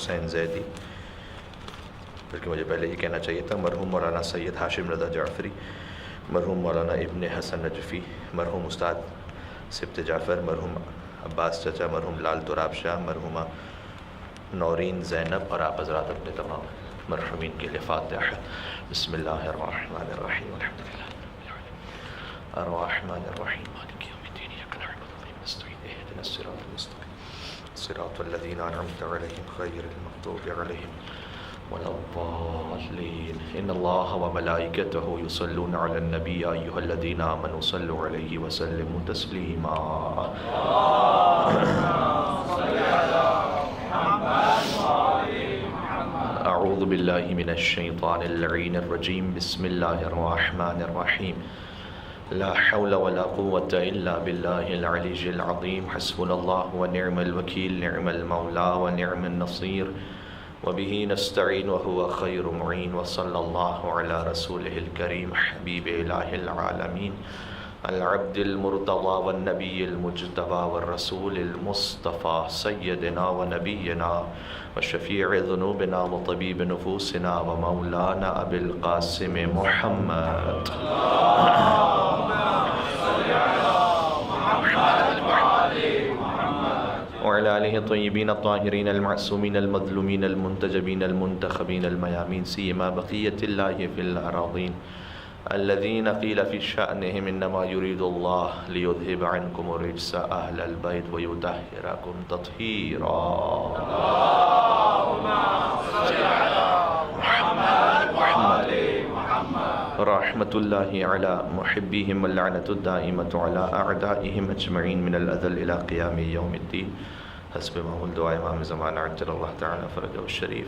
حسین زیدی، بلکہ مجھے پہلے یہ کہنا چاہیے تھا مرحوم مولانا سید ہاشم رضا جعفری، مرحوم مولانا ابن حسن نجفی، مرحوم استاد سبت جعفر، مرحوم عباس چچا، مرحوم لال تراب شاہ، مرحومہ نورین زینب، اور آپ حضرات اپنے تمام مرحومین کے لیے فاتحہ۔ بسم اللہ الرحمن الرحیم، الحمد للہ الرحمن الرحیم مالک یوم الدین، ایاک نعبد و ایاک نستعین، اهدنا الصراط المستقیم صراط الذین انعمت علیہم غیر المغضوب علیہم ولا الضالین۔ ان اللہ وملائکتہ یصلون علی النبی یا ایھا الذین آمنوا صلوا علیہ وسلموا تسلیما۔ اعوذ باللہ من الشیطان اللعین الرجیم، بسم اللہ الرحمن الرحیم، لا حول ولا قوة الا باللہ العلی العظیم، حسبنا اللہ ونعم الوکیل، نعم المولا ونعم النصیر، وبه نستعین وهو خیر معین، وصلی اللہ علی رسولہ الکریم حبیب الہ العالمین العبد المرتضى والنبی المجتبى والرسول المصطفى سیدنا ونبینا وشفیع ذنوبنا وطبیب نفوسنا ومولانا ابی القاسم محمد وعلى آلہ الطیبین الطاہرین المعصومین المظلومین المنتجبین المنتخبین الميامین، سیما بقیۃ اللہ فی الأراضین الذین قیل فی شأنہم انما یرید اللہ لیذہب عنکم الرجس اہل البیت ویطہرکم تطہیرا۔ رحمت اللہ علی محبیہم واللعنۃ الدائمۃ علی اعدائہم اجمعین من الازل الی قیام یوم الدین، حسب معمول دعا امام زمانہ عجل اللہ تعالی فرجہ الشریف۔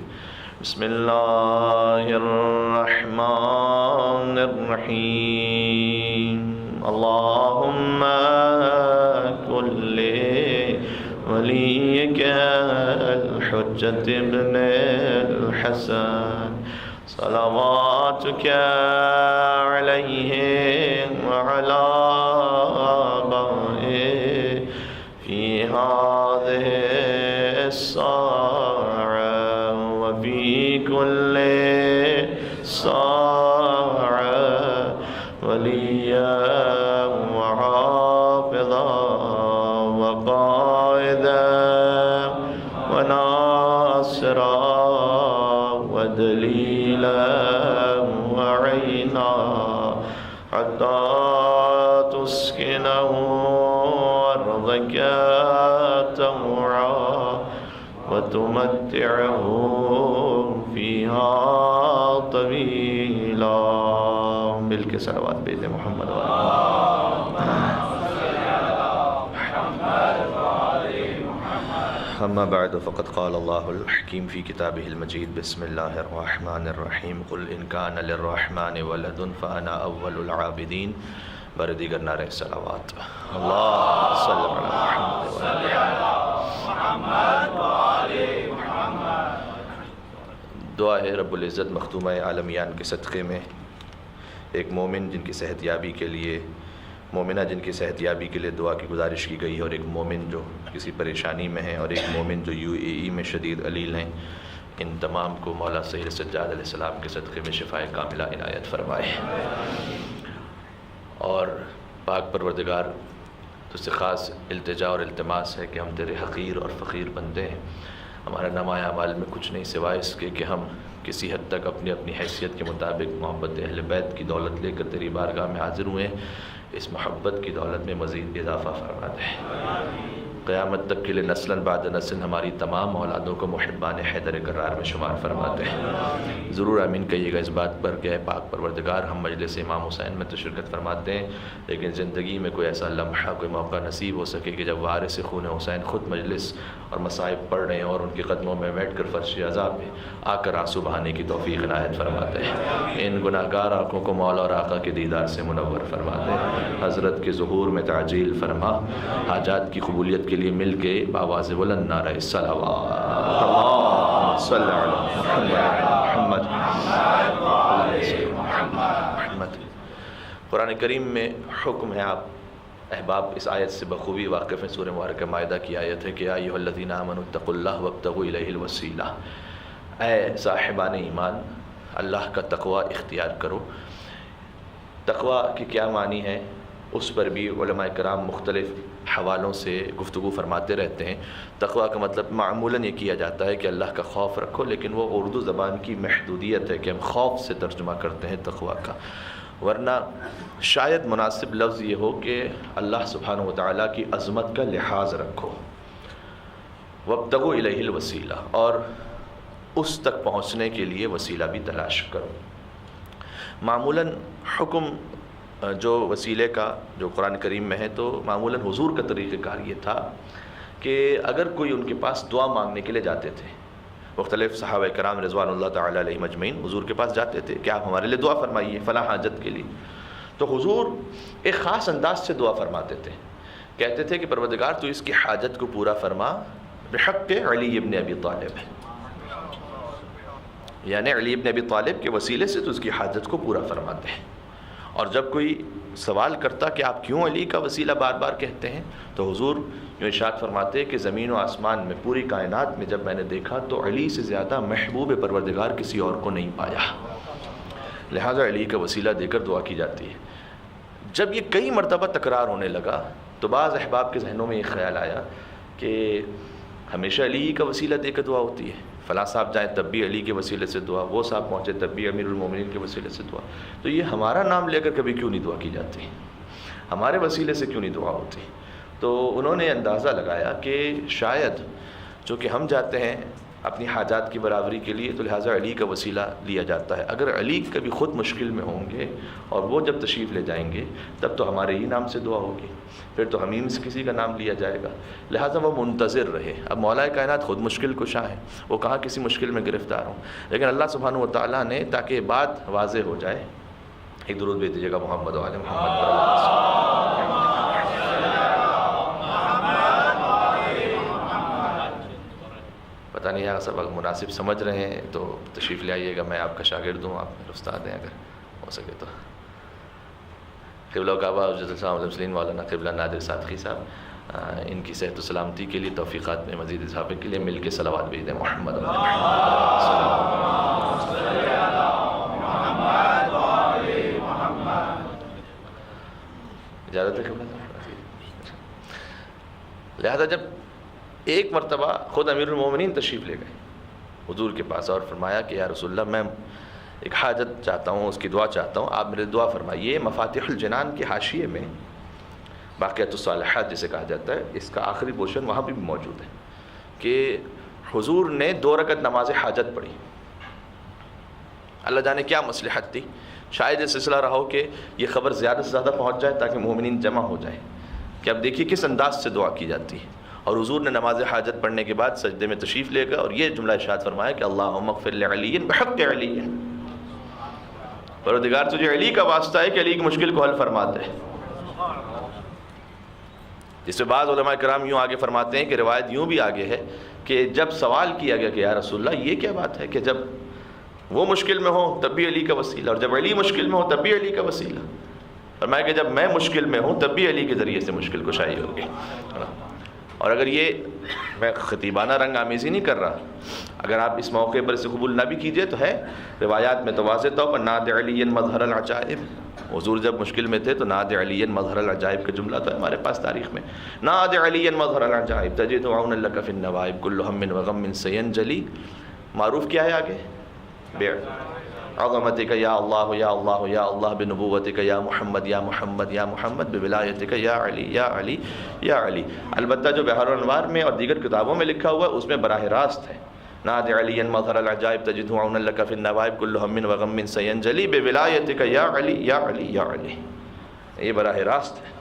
بسم اللہ الرحمن الرحیم، اللہم کل ولیک الحجۃ ابن الحسن صلواتک علیہ وعلی آبائہ فی هذه الساعة وفي كل ساعة وليا وحافظا وقائدا وناصرا ودليلا وعينا حتى تسكنه أرضك طوعا وتمتعه فيها طويلا۔ مل کے صلوات بھیج دیں محمد اما بعد فقد قال اللہ الحکیم فی کتابہ المجید، بسم اللہ الرحمن الرحیم، قل ان کان للرحمن ولد فانا اول العابدین، بر دیگر نعرہ صلوات۔ اللہ صلی علی محمد وعلی محمد۔ دعا ہے رب العزت مختومہ عالمیان کے صدقے میں ایک مومن جن کی صحت یابی کے لیے، مومنہ جن کی صحت یابی کے لیے دعا کی گزارش کی گئی ہے، اور ایک مومن جو کسی پریشانی میں ہے، اور ایک مومن جو UAE میں شدید علیل ہیں، ان تمام کو مولا سید سجاد علیہ السلام کے صدقے میں شفائے کاملہ عنایت فرمائے۔ اور پاک پروردگار تو سے خاص التجا اور التماس ہے کہ ہم تیرے حقیر اور فقیر بندے ہیں، ہمارا نمایاں اعمال میں کچھ نہیں سوائے اس کے کہ ہم کسی حد تک اپنی حیثیت کے مطابق محبت اہل بیت کی دولت لے کر تیری بارگاہ میں حاضر ہوئے ہیں، اس محبت کی دولت میں مزید اضافہ فرما دے، قیامت تک کے لیے نسلاً بعد نسل ہماری تمام اولادوں کو محبان حیدر کرار میں شمار فرما دے۔ ضرور آمین کہیے گا اس بات پر کہ اے پاک پروردگار، ہم مجلس امام حسین میں تو شرکت فرماتے ہیں، لیکن زندگی میں کوئی ایسا لمحہ، کوئی موقع نصیب ہو سکے کہ جب وارث خون حسین خود مجلس اور مصائب پڑھ رہے ہیں اور ان کے قدموں میں بیٹھ کر فرش عذاب میں آ کر آنسو بہانے کی توفیق عنایت فرماتے ہیں۔ ان گناہ گار آنکھوں کو مولا اور آقا کے دیدار سے منور فرما دے، حضرت کے ظہور میں تعجیل فرما، حاجات کی قبولیت کے لیے مل کے بآواز بلند نعرہ صلوات، اللہم صلی علی محمد۔ قرآن کریم میں حکم ہے آپ احباب اس آیت سے بخوبی واقف ہیں. سورہ مبارکہ مائدہ کی آیت ہے کہ یا ایھا الذین آمنوا اتقوا اللہ وابتغوا الیہ الوسیلہ. اے صاحبان ایمان اللہ کا تقوی اختیار کرو. تقوی کی کیا معنی ہے اس پر بھی علماء کرام مختلف حوالوں سے گفتگو فرماتے رہتے ہیں. تقوی کا مطلب معمولاً یہ کیا جاتا ہے کہ اللہ کا خوف رکھو، لیکن وہ اردو زبان کی محدودیت ہے کہ ہم خوف سے ترجمہ کرتے ہیں تقوی کا، ورنہ شاید مناسب لفظ یہ ہو کہ اللہ سبحانہ وتعالیٰ کی عظمت کا لحاظ رکھو. وابتغوا الیہ الوسیلہ، اور اس تک پہنچنے کے لیے وسیلہ بھی تلاش کرو. معمولاً حکم جو وسیلے کا جو قرآن کریم میں ہے تو معمولاً حضور کا طریقہ کار یہ تھا کہ اگر کوئی ان کے پاس دعا مانگنے کے لیے جاتے تھے، مختلف صحابہ کرام رضوان اللہ تعالیٰ علیہم اجمعین حضور کے پاس جاتے تھے کہ آپ ہمارے لیے دعا فرمائیے فلاں حاجت کے لیے، تو حضور ایک خاص انداز سے دعا فرماتے تھے. کہتے تھے کہ پروردگار تو اس کی حاجت کو پورا فرما بحق علی ابن ابی طالب، یعنی علی ابن ابی طالب کے وسیلے سے تو اس کی حاجت کو پورا فرماتے ہیں. اور جب کوئی سوال کرتا کہ آپ کیوں علی کا وسیلہ بار بار کہتے ہیں تو حضور یوں ارشاد فرماتے کہ زمین و آسمان میں پوری کائنات میں جب میں نے دیکھا تو علی سے زیادہ محبوب پروردگار کسی اور کو نہیں پایا، لہٰذا علی کا وسیلہ دے کر دعا کی جاتی ہے. جب یہ کئی مرتبہ تکرار ہونے لگا تو بعض احباب کے ذہنوں میں یہ خیال آیا کہ ہمیشہ علی کا وسیلہ دے کر دعا ہوتی ہے، فلاں صاحب جائیں تب بھی علی کے وسیلے سے دعا، وہ صاحب پہنچے تب بھی امیر المومنین کے وسیلے سے دعا، تو یہ ہمارا نام لے کر کبھی کیوں نہیں دعا کی جاتی، ہمارے وسیلے سے کیوں نہیں دعا ہوتی؟ تو انہوں نے اندازہ لگایا کہ شاید چونکہ ہم جاتے ہیں اپنی حاجات کی برابری کے لیے تو لہٰذا علی کا وسیلہ لیا جاتا ہے. اگر علی کبھی خود مشکل میں ہوں گے اور وہ جب تشریف لے جائیں گے تب تو ہمارے ہی نام سے دعا ہوگی، پھر تو ہمیں سے کسی کا نام لیا جائے گا، لہٰذا وہ منتظر رہے. اب مولا کائنات خود مشکل کشا ہیں، وہ کہاں کسی مشکل میں گرفتار ہوں، لیکن اللہ سبحانہ و تعالیٰ نے تاکہ بات واضح ہو جائے، ایک درود بھیج دیجیے گا محمد و آل محمد پر. پتہ نہیں ہے سب اگر مناسب سمجھ رہے ہیں تو تشریف لے آئیے گا، میں آپ کا شاگرد ہوں، آپ میرے استاد ہیں اگر ہو سکے تو. قبلہ کعبہ حضرت السلام علیہ مولانا قبلہ نادر صادقی صاحب، ان کی صحت و سلامتی کے لیے توفیقات میں مزید اضافے کے لیے مل کے صلوات بھیج دیں. محمد اجازت ہے قبلہ. لہذا جب ایک مرتبہ خود امیر المومنین تشریف لے گئے حضور کے پاس اور فرمایا کہ یا رسول اللہ میں ایک حاجت چاہتا ہوں، اس کی دعا چاہتا ہوں، آپ میرے دعا فرمائیے. مفاتیح الجنان کے حاشیے میں باقیات الصالحات جسے کہا جاتا ہے، اس کا آخری پورشن وہاں بھی موجود ہے کہ حضور نے 2 رکعت نماز حاجت پڑھی. اللہ جانے کیا مصلحت تھی، شاید یہ سلسلہ رہا ہو کہ یہ خبر زیادہ سے زیادہ پہنچ جائے تاکہ مومنین جمع ہو جائیں کہ اب دیکھیے کس انداز سے دعا کی جاتی ہے. اور حضور نے نماز حاجت پڑھنے کے بعد سجدے میں تشریف لے گا اور یہ جملہ ارشاد فرمایا کہ اللہم اغفر لعلی بحق علی، پروردگار تجھے علی کا واسطہ ہے کہ علی کی مشکل کو حل فرما دے. جس سے بعض علماء کرام یوں آگے فرماتے ہیں کہ روایت یوں بھی آگے ہے کہ جب سوال کیا گیا کہ یا رسول اللہ یہ کیا بات ہے کہ جب وہ مشکل میں ہو تب بھی علی کا وسیلہ، اور جب علی مشکل میں ہو تب بھی علی کا وسیلہ. فرمایا کہ جب میں مشکل میں ہوں تب بھی علی کے ذریعے سے مشکل کشائی ہوگی. اور اگر یہ میں خطیبانہ رنگ آمیزی نہیں کر رہا، اگر آپ اس موقع پر اسے قبول نہ بھی کیجئے تو ہے روایات میں تو واضح طور پر ناد علی مظہر العجائب، حضور جب مشکل میں تھے تو ناد علی مظہر العجائب کا جملہ تو ہے ہمارے پاس تاریخ میں، ناد علی مظہر العجائب تجد عون لک فی النوائب کل ہم وغم سینجلی. معروف کیا ہے آگے؟ عظمتک یا اللہ یا اللہ یا اللہ، بنبوتک یا محمد یا محمد یا محمد، بولایتک یا علی یا علی یا علی. البتہ جو بحر الانوار میں اور دیگر کتابوں میں لکھا ہوا ہے اس میں براہ راست ہے ناد علی مظہر العجائب تجد عون لک فی النوائب کل ہم وغم سینجلی بولایتک یا علی یا علی یا علی. یہ براہ راست ہے.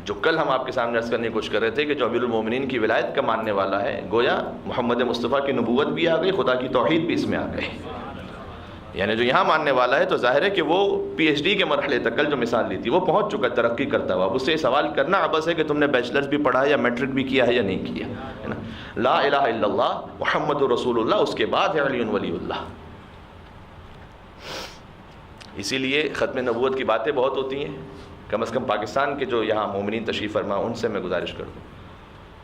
جو کل ہم آپ کے سامنے عرض کرنے کی کوشش کر رہے تھے کہ جو امیر المومنین کی ولایت کا ماننے والا ہے، گویا محمد مصطفیٰ کی نبوت بھی آ گئی، خدا کی توحید بھی اس میں آ گئی. یعنی جو یہاں ماننے والا ہے تو ظاہر ہے کہ وہ پی ایچ ڈی کے مرحلے تک کل جو مثال لی تھی وہ پہنچ چکا، ترقی کرتا ہوا. اب اس سے سوال کرنا عبث ہے کہ تم نے بیچلرز بھی پڑھا یا میٹرک بھی کیا ہے یا نہیں کیا، ہے نا. لا الہ الا اللہ محمد رسول اللہ، اس کے بعد ہے علی ولی اللہ. اسی لیے ختم نبوت کی باتیں بہت ہوتی ہیں کم از کم پاکستان کے جو یہاں مومنین تشریف فرما ان سے میں گزارش کر دوں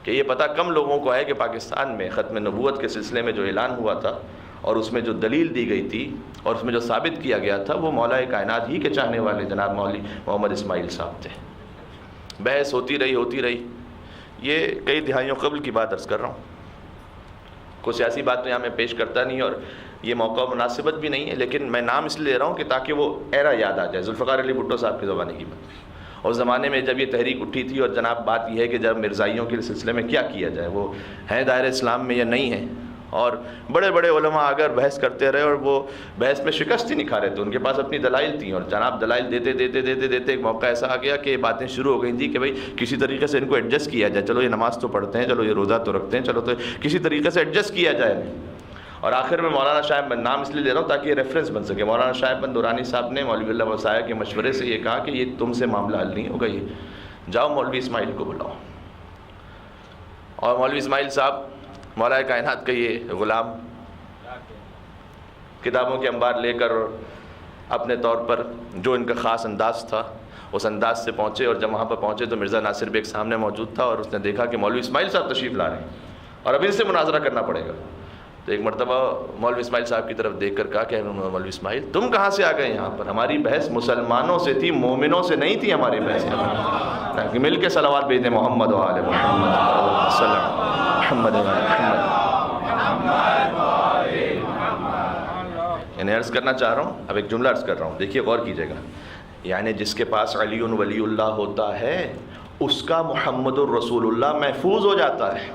کہ یہ پتہ کم لوگوں کو ہے کہ پاکستان میں ختم نبوت کے سلسلے میں جو اعلان ہوا تھا اور اس میں جو دلیل دی گئی تھی اور اس میں جو ثابت کیا گیا تھا وہ مولا کائنات ہی کے چاہنے والے جناب مولوی محمد اسماعیل صاحب تھے. بحث ہوتی رہی. یہ کئی دہائیوں قبل کی بات عرض کر رہا ہوں. کوئی سیاسی بات تو یہاں میں پیش کرتا نہیں اور یہ موقع مناسبت بھی نہیں ہے, لیکن میں نام اس لیے لے رہا ہوں کہ تاکہ وہ ایرا یاد آ جائے, ذوالفقار علی بھٹو صاحب کے زمانے کی بات. اور اس زمانے میں جب یہ تحریک اٹھی تھی, اور جناب بات یہ ہے کہ جب مرزائیوں کے سلسلے میں کیا کیا جائے, وہ ہیں دائرہ اسلام میں یا نہیں ہیں, اور بڑے بڑے علماء اگر بحث کرتے رہے اور وہ بحث میں شکست ہی نہیں کھا رہے تھے, ان کے پاس اپنی دلائل تھیں, اور جناب دلائل دیتے ایک موقع ایسا آ گیا کہ باتیں شروع ہو گئی تھیں کہ بھائی کسی طریقے سے ان کو ایڈجسٹ کیا جائے, چلو یہ نماز تو پڑھتے ہیں, چلو یہ روزہ تو رکھتے ہیں, چلو تو کسی طریقے سے ایڈجسٹ کیا جائے. اور آخر میں مولانا شاہب بند, نام اس لیے لے رہا ہوں تاکہ یہ ریفرنس بن سکے, مولانا شاہب بند دورانی صاحب نے مولوی اللہ وسائع کے مشورے سے یہ کہا کہ یہ تم سے معاملہ حل نہیں ہوگا, یہ جاؤ مولوی اسماعیل کو بلاؤ. اور مولوی اسماعیل صاحب مولا کائنات کا یہ غلام کتابوں کے انبار لے کر اپنے طور پر جو ان کا خاص انداز تھا اس انداز سے پہنچے, اور جب وہاں پر پہنچے تو مرزا ناصر بیگ سامنے موجود تھا, اور اس نے دیکھا کہ مولوی اسماعیل صاحب تشریف لا رہے ہیں اور اب ان سے مناظرہ کرنا پڑے گا. تو ایک مرتبہ مولوی اسماعیل صاحب کی طرف دیکھ کر کہا کہ مولوی اسماعیل تم کہاں سے آ گئے یہاں پر, ہماری بحث مسلمانوں سے تھی, مومنوں سے نہیں تھی ہماری بحث. تاکہ مل کے صلوات بھیج دیں محمد و آل محمد محمد و آل محمد. یعنی عرض کرنا چاہ رہا ہوں, اب ایک جملہ عرض کر رہا ہوں, دیکھیے غور کیجیے گا. یعنی جس کے پاس علی ولی اللہ ہوتا ہے اس کا محمد الرسول اللہ محفوظ ہو جاتا ہے.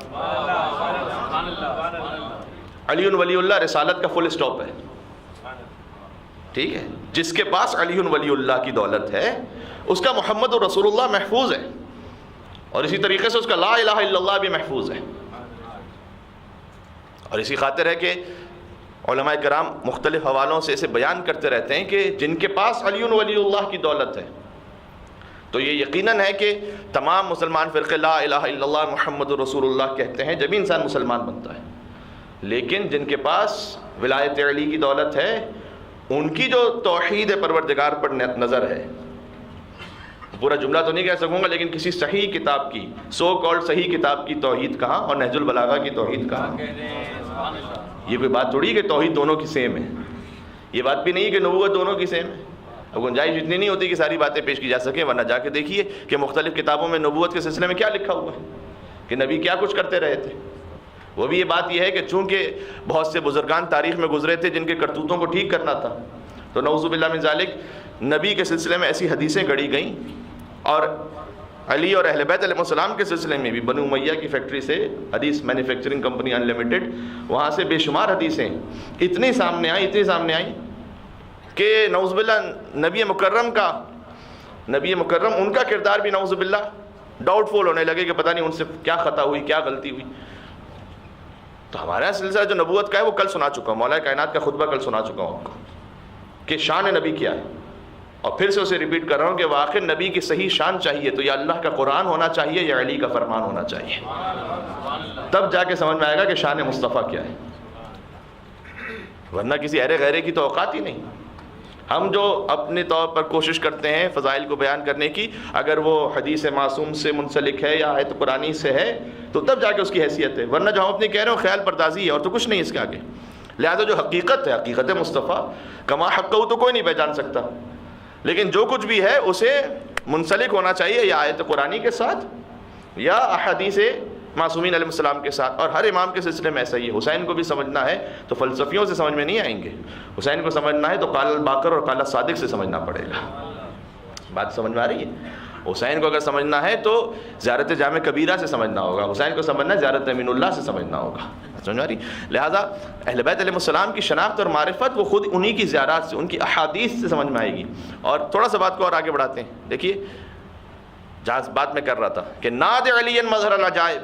علی ولی اللہ رسالت کا فل اسٹاپ ہے, ٹھیک ہے. جس کے پاس علی ولی اللہ کی دولت ہے اس کا محمد الرسول اللہ محفوظ ہے, اور اسی طریقے سے اس کا لا الہ الا اللہ بھی محفوظ ہے. اور اسی خاطر ہے کہ علماء کرام مختلف حوالوں سے اسے بیان کرتے رہتے ہیں کہ جن کے پاس علی ولی اللہ کی دولت ہے تو یہ یقیناً ہے کہ تمام مسلمان فرقے لا الہ الا اللہ محمد رسول اللہ کہتے ہیں جب بھی انسان مسلمان بنتا ہے. لیکن جن کے پاس ولایت علی کی دولت ہے ان کی جو توحید پروردگار پر نظر ہے, پورا جملہ تو نہیں کہہ سکوں گا لیکن کسی صحیح کتاب کی سو کالڈ صحیح کتاب کی توحید کہاں اور نہج البلاغہ کی توحید کہاں. یہ کوئی بات تھوڑی کہ توحید دونوں کی سیم ہے, یہ بات بھی نہیں کہ نبوت دونوں کی سیم ہے. اب گنجائش اتنی نہیں ہوتی کہ ساری باتیں پیش کی جا سکیں, ورنہ جا کے دیکھیے کہ مختلف کتابوں میں نبوت کے سلسلے میں کیا لکھا ہوا ہے کہ نبی کیا کچھ کرتے رہے تھے. وہ بھی یہ بات یہ ہے کہ چونکہ بہت سے بزرگان تاریخ میں گزرے تھے جن کے کرتوتوں کو ٹھیک کرنا تھا, تو نعوذ باللہ من ذالک نبی کے سلسلے میں ایسی حدیثیں گڑھی گئیں, اور علی اور اہل بیت علیہ السلام کے سلسلے میں بھی بنو امیہ کی فیکٹری سے حدیث مینوفیکچرنگ کمپنی انلمیٹڈ, وہاں سے بے شمار حدیثیں اتنی سامنے آئیں کہ نعوذ باللہ نبی مکرم ان کا کردار بھی نعوذ باللہ ڈاؤٹ فل ہونے لگے کہ پتہ نہیں ان سے کیا خطا ہوئی, کیا غلطی ہوئی. تو ہمارا سلسلہ جو نبوت کا ہے وہ کل سنا چکا ہوں, مولا کائنات کا خطبہ کل سنا چکا ہوں آپ کو کہ شان نبی کیا ہے, اور پھر سے اسے ریپیٹ کر رہا ہوں کہ واقع نبی کی صحیح شان چاہیے تو یا اللہ کا قرآن ہونا چاہیے یا علی کا فرمان ہونا چاہیے, تب جا کے سمجھ میں آئے گا کہ شان مصطفیٰ کیا ہے, ورنہ کسی ارے غیرے کی تو اوقات ہی نہیں. ہم جو اپنے طور پر کوشش کرتے ہیں فضائل کو بیان کرنے کی, اگر وہ حدیث معصوم سے منسلک ہے یا آیت قرآنی سے ہے تو تب جا کے اس کی حیثیت ہے, ورنہ جو ہم اپنے کہہ رہے ہو خیال پردازی ہے اور تو کچھ نہیں اس کے آگے. لہذا جو حقیقت ہے, حقیقت مصطفیٰ کما حقہ تو کوئی نہیں پہچان سکتا, لیکن جو کچھ بھی ہے اسے منسلک ہونا چاہیے یا آیت قرآنی کے ساتھ یا احادیث معصومین علیہ السلام کے ساتھ. اور ہر امام کے سلسلے میں ایسا ہی ہے. حسین کو بھی سمجھنا ہے تو فلسفیوں سے سمجھ میں نہیں آئیں گے, حسین کو سمجھنا ہے تو قال الباقر اور قال الصادق سے سمجھنا پڑے گا. بات سمجھ میں آ رہی ہے؟ حسین کو اگر سمجھنا ہے تو زیارت جامع کبیرہ سے سمجھنا ہوگا, حسین کو سمجھنا ہے زیارت امین اللہ سے سمجھنا ہوگا. سمجھ آ رہی؟ لہٰذا اہل بیت علیہ السلام کی شناخت اور معرفت وہ خود انہی کی زیارات سے, ان کی احادیث سے سمجھ میں آئے گی. اور تھوڑا سا بات کو اور آگے بڑھاتے ہیں. دیکھیے جہاں بات میں کر رہا تھا کہ ناد علی مظہر العجائب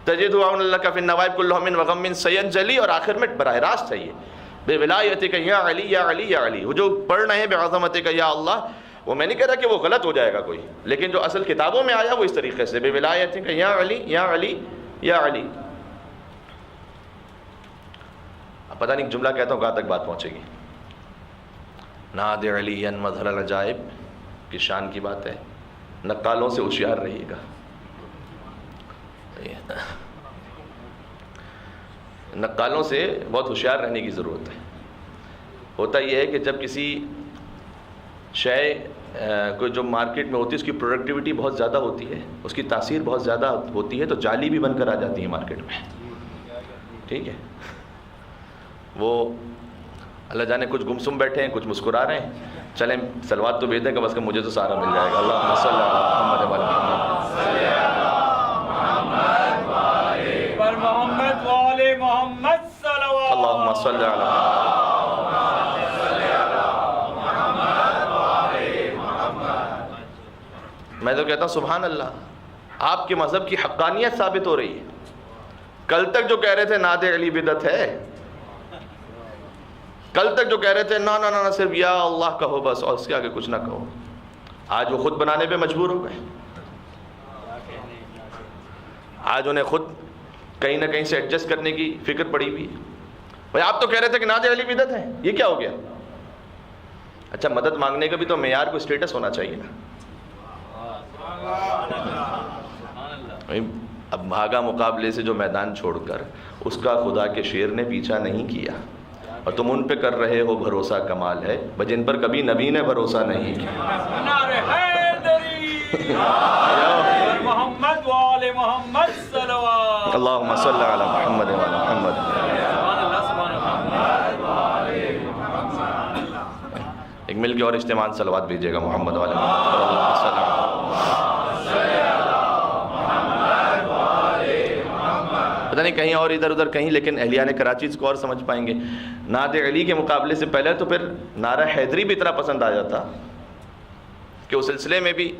تجد عون اللہ کا فی النوائب کلہ من وغم سینجلی, اور آخر میں براہ راست ہے یہ بے ولایتک یا علی یا علی یا علی. وہ جو پڑھ رہے ہیں بے عظمتک یا اللہ, وہ میں نہیں کہہ رہا کہ وہ غلط ہو جائے گا کوئی, لیکن جو اصل کتابوں میں آیا وہ اس طریقے سے بے ولایتک یا علی یا علی یا علی. اب پتہ نہیں جملہ کہتا ہوں کہاں تک بات پہنچے گی. ناد علی مظہر العجائب کی شان کی بات ہے، نقالوں سے ہوشیار رہیے گا. نقالوں سے بہت ہوشیار رہنے کی ضرورت ہے. ہوتا یہ ہے کہ جب کسی شے کو جو مارکیٹ میں ہوتی ہے اس کی پروڈکٹیوٹی بہت زیادہ ہوتی ہے، اس کی تاثیر بہت زیادہ ہوتی ہے، تو جعلی بھی بن کر آ جاتی ہے مارکیٹ میں. ٹھیک ہے، وہ اللہ جانے کچھ گمسم بیٹھے ہیں، کچھ مسکرا رہے ہیں. چلیں صلوات تو بھیج دیں، کم از کم مجھے تو سارا مل جائے گا. اللہم صلی علی محمد و علی محمد. اللہم صلی علی محمد. میں تو کہتا ہوں سبحان اللہ، آپ کے مذہب کی حقانیت ثابت ہو رہی ہے. کل تک جو کہہ رہے تھے نعت علی بدعت ہے، کل تک جو کہہ رہے تھے نا نا نا صرف یا اللہ کہو بس اور اس کے آگے کچھ نہ کہو، آج وہ خود بنانے پہ مجبور ہو گئے. آج انہیں خود کہیں نہ کہیں سے ایڈجسٹ کرنے کی فکر پڑی ہوئی. بھائی آپ تو کہہ رہے تھے کہ نعت علی بدعت ہے، یہ کیا ہو گیا؟ اچھا مدد مانگنے کا بھی تو معیار کو اسٹیٹس ہونا چاہیے نا. اب بھاگا مقابلے سے جو میدان چھوڑ کر، اس کا خدا کے شیر نے پیچھا نہیں کیا، اور تم ان پہ کر رہے ہو بھروسہ. کمال ہے جن پر کبھی نبی نے بھروسہ نہیں کیا. محمد وآل محمد صلوات. اللہم صلی علی محمد وآل محمد. ایک مل کے اور اجتماعاً صلوات بھیجیے گا محمد وآل محمد. پتہ نہیں کہیں اور ادھر ادھر کہیں، لیکن اہلیان کراچی اس کو اور سمجھ پائیں گے. نعت علی کے مقابلے سے پہلے تو پھر نعرہ حیدری بھی اتنا پسند آ جاتا کہ اس سلسلے میں بھی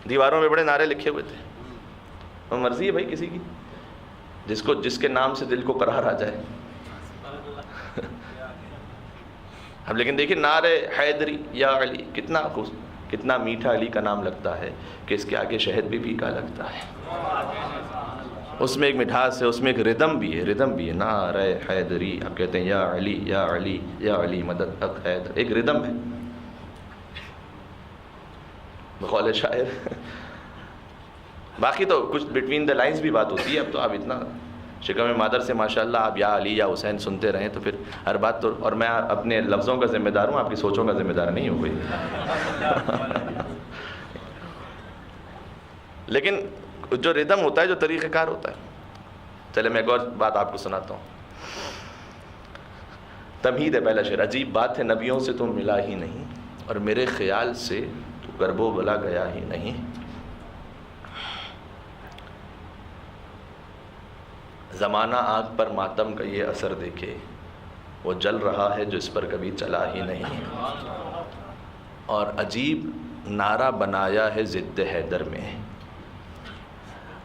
دیواروں میں بڑے نعرے لکھے ہوئے تھے. وہ مرضی ہے بھائی کسی کی، جس کے نام سے دل کو قرار آ جائے. اب لیکن دیکھیں نعرہ حیدری یا علی، کتنا میٹھا علی کا نام لگتا ہے کہ اس کے آگے شہد بھی پھیکا لگتا ہے. اس میں ایک مٹھاس ہے، اس میں ایک ردم بھی ہے. نعرہ حیدری آپ کہتے ہیں یا علی یا علی یا علی مدد حق حیدر، ایک ردم ہے بقول شاعر. باقی تو کچھ بٹوین دا لائنز بھی بات ہوتی ہے. اب تو آپ اتنا شکم مادر سے ماشاءاللہ آپ یا علی یا حسین سنتے رہیں تو پھر ہر بات تو، اور میں اپنے لفظوں کا ذمہ دار ہوں، آپ کی سوچوں کا ذمہ دار نہیں ہوں کوئی. لیکن جو ردم ہوتا ہے، جو طریقہ کار ہوتا ہے. چلے میں ایک اور بات آپ کو سناتا ہوں. تمہید ہے پہلا شعر. عجیب بات ہے نبیوں سے تو ملا ہی نہیں، اور میرے خیال سے تو گرب و بلا گیا ہی نہیں. زمانہ آنکھ پر ماتم کا یہ اثر دیکھے، وہ جل رہا ہے جو اس پر کبھی چلا ہی نہیں. اور عجیب نعرہ بنایا ہے ضد حیدر میں،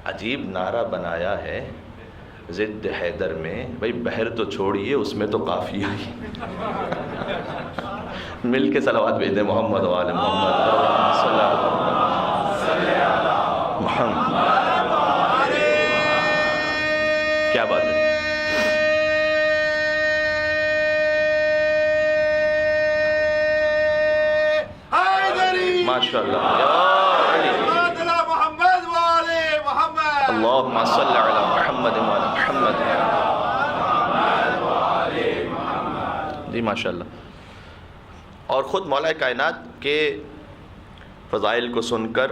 عجیب نعرہ بنایا ہے ضد حیدر میں. بھئی بحر تو چھوڑیے، اس میں تو قافیہ ہی. مل کے صلوات بھیج دیں محمد وآل محمد صلی اللہ محمد. کیا بات ہے. ماشاء اللہ. اللہم صلی علی محمد وعلی محمد. جی ماشاء اللہ. اور خود مولا کائنات کے فضائل کو سن کر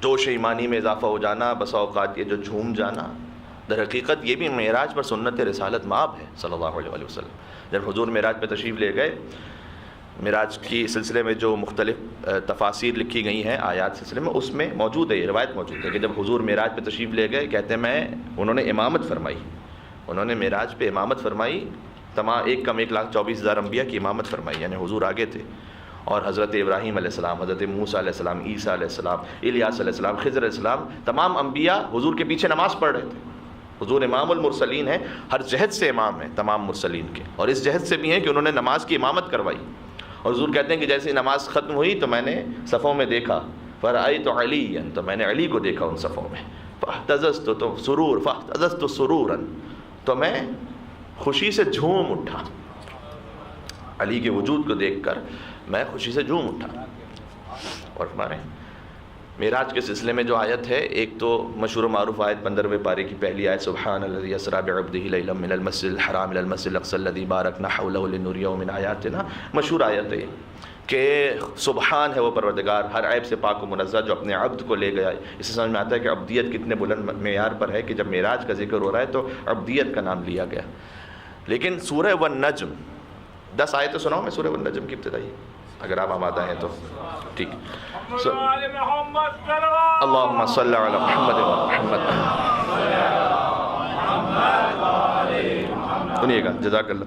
جوش ایمانی میں اضافہ ہو جانا، بسا اوقات یہ جو جھوم جانا، در حقیقت یہ بھی معراج پر سنت رسالت مآب ہے صلی اللہ علیہ وسلم. جب حضور معراج پہ تشریف لے گئے، معراج کی سلسلے میں جو مختلف تفاسیر لکھی گئی ہیں آیات سلسلے میں، اس میں موجود ہے، یہ روایت موجود ہے کہ جب حضور معراج پہ تشریف لے گئے، کہتے ہیں انہوں نے امامت فرمائی، انہوں نے معراج پہ امامت فرمائی. تمام 1,24,000 انبیاء کی امامت فرمائی، یعنی حضور آگے تھے. اور حضرت ابراہیم علیہ السلام، حضرت موسیٰ علیہ السلام، عیسیٰ علیہ السلام، الیاس علیہ السلام، خضر علیہ السلام، تمام انبیاء حضور کے پیچھے نماز پڑھ رہے تھے. حضور امام المرسلین ہیں، ہر جہت سے امام ہیں تمام مرسلین کے، اور اس جہت سے بھی ہیں کہ انہوں نے نماز کی امامت کروائی. اور حضور کہتے ہیں کہ جیسے نماز ختم ہوئی تو میں نے صفوں میں دیکھا، فرأیت علیٰ، تو میں نے علی کو دیکھا ان صفوں میں. فاحتززت سرورا، تو میں خوشی سے جھوم اٹھا. علی کے وجود کو دیکھ کر میں خوشی سے جھوم اٹھا. اور ہمارے معراج کے سلسلے میں جو آیت ہے، ایک تو مشہور و معروف آیت 15ویں پارے کی پہلی آیت، سبحان الذی اسریٰ بعبدہ لیلا من المسجد الحرام الی المسجد الاقصی الذی بارکنا حولہ لنریہ من آیاتنا. مشہور آیت ہے کہ سبحان ہے وہ پروردگار ہر عیب سے پاک و منزہ جو اپنے عبد کو لے گیا. اس سے سمجھ میں آتا ہے کہ عبدیت کتنے بلند معیار پر ہے کہ جب معراج کا ذکر ہو رہا ہے تو عبدیت کا نام لیا گیا. لیکن سورہ والنجم 10 آیتیں سناؤں میں سورہ والنجم کی ابتدائی، اگر آپ آمادہ ہیں تو ٹھیک. اللہم صلی علی محمد و محمد. سنیے گا، جزاک اللہ.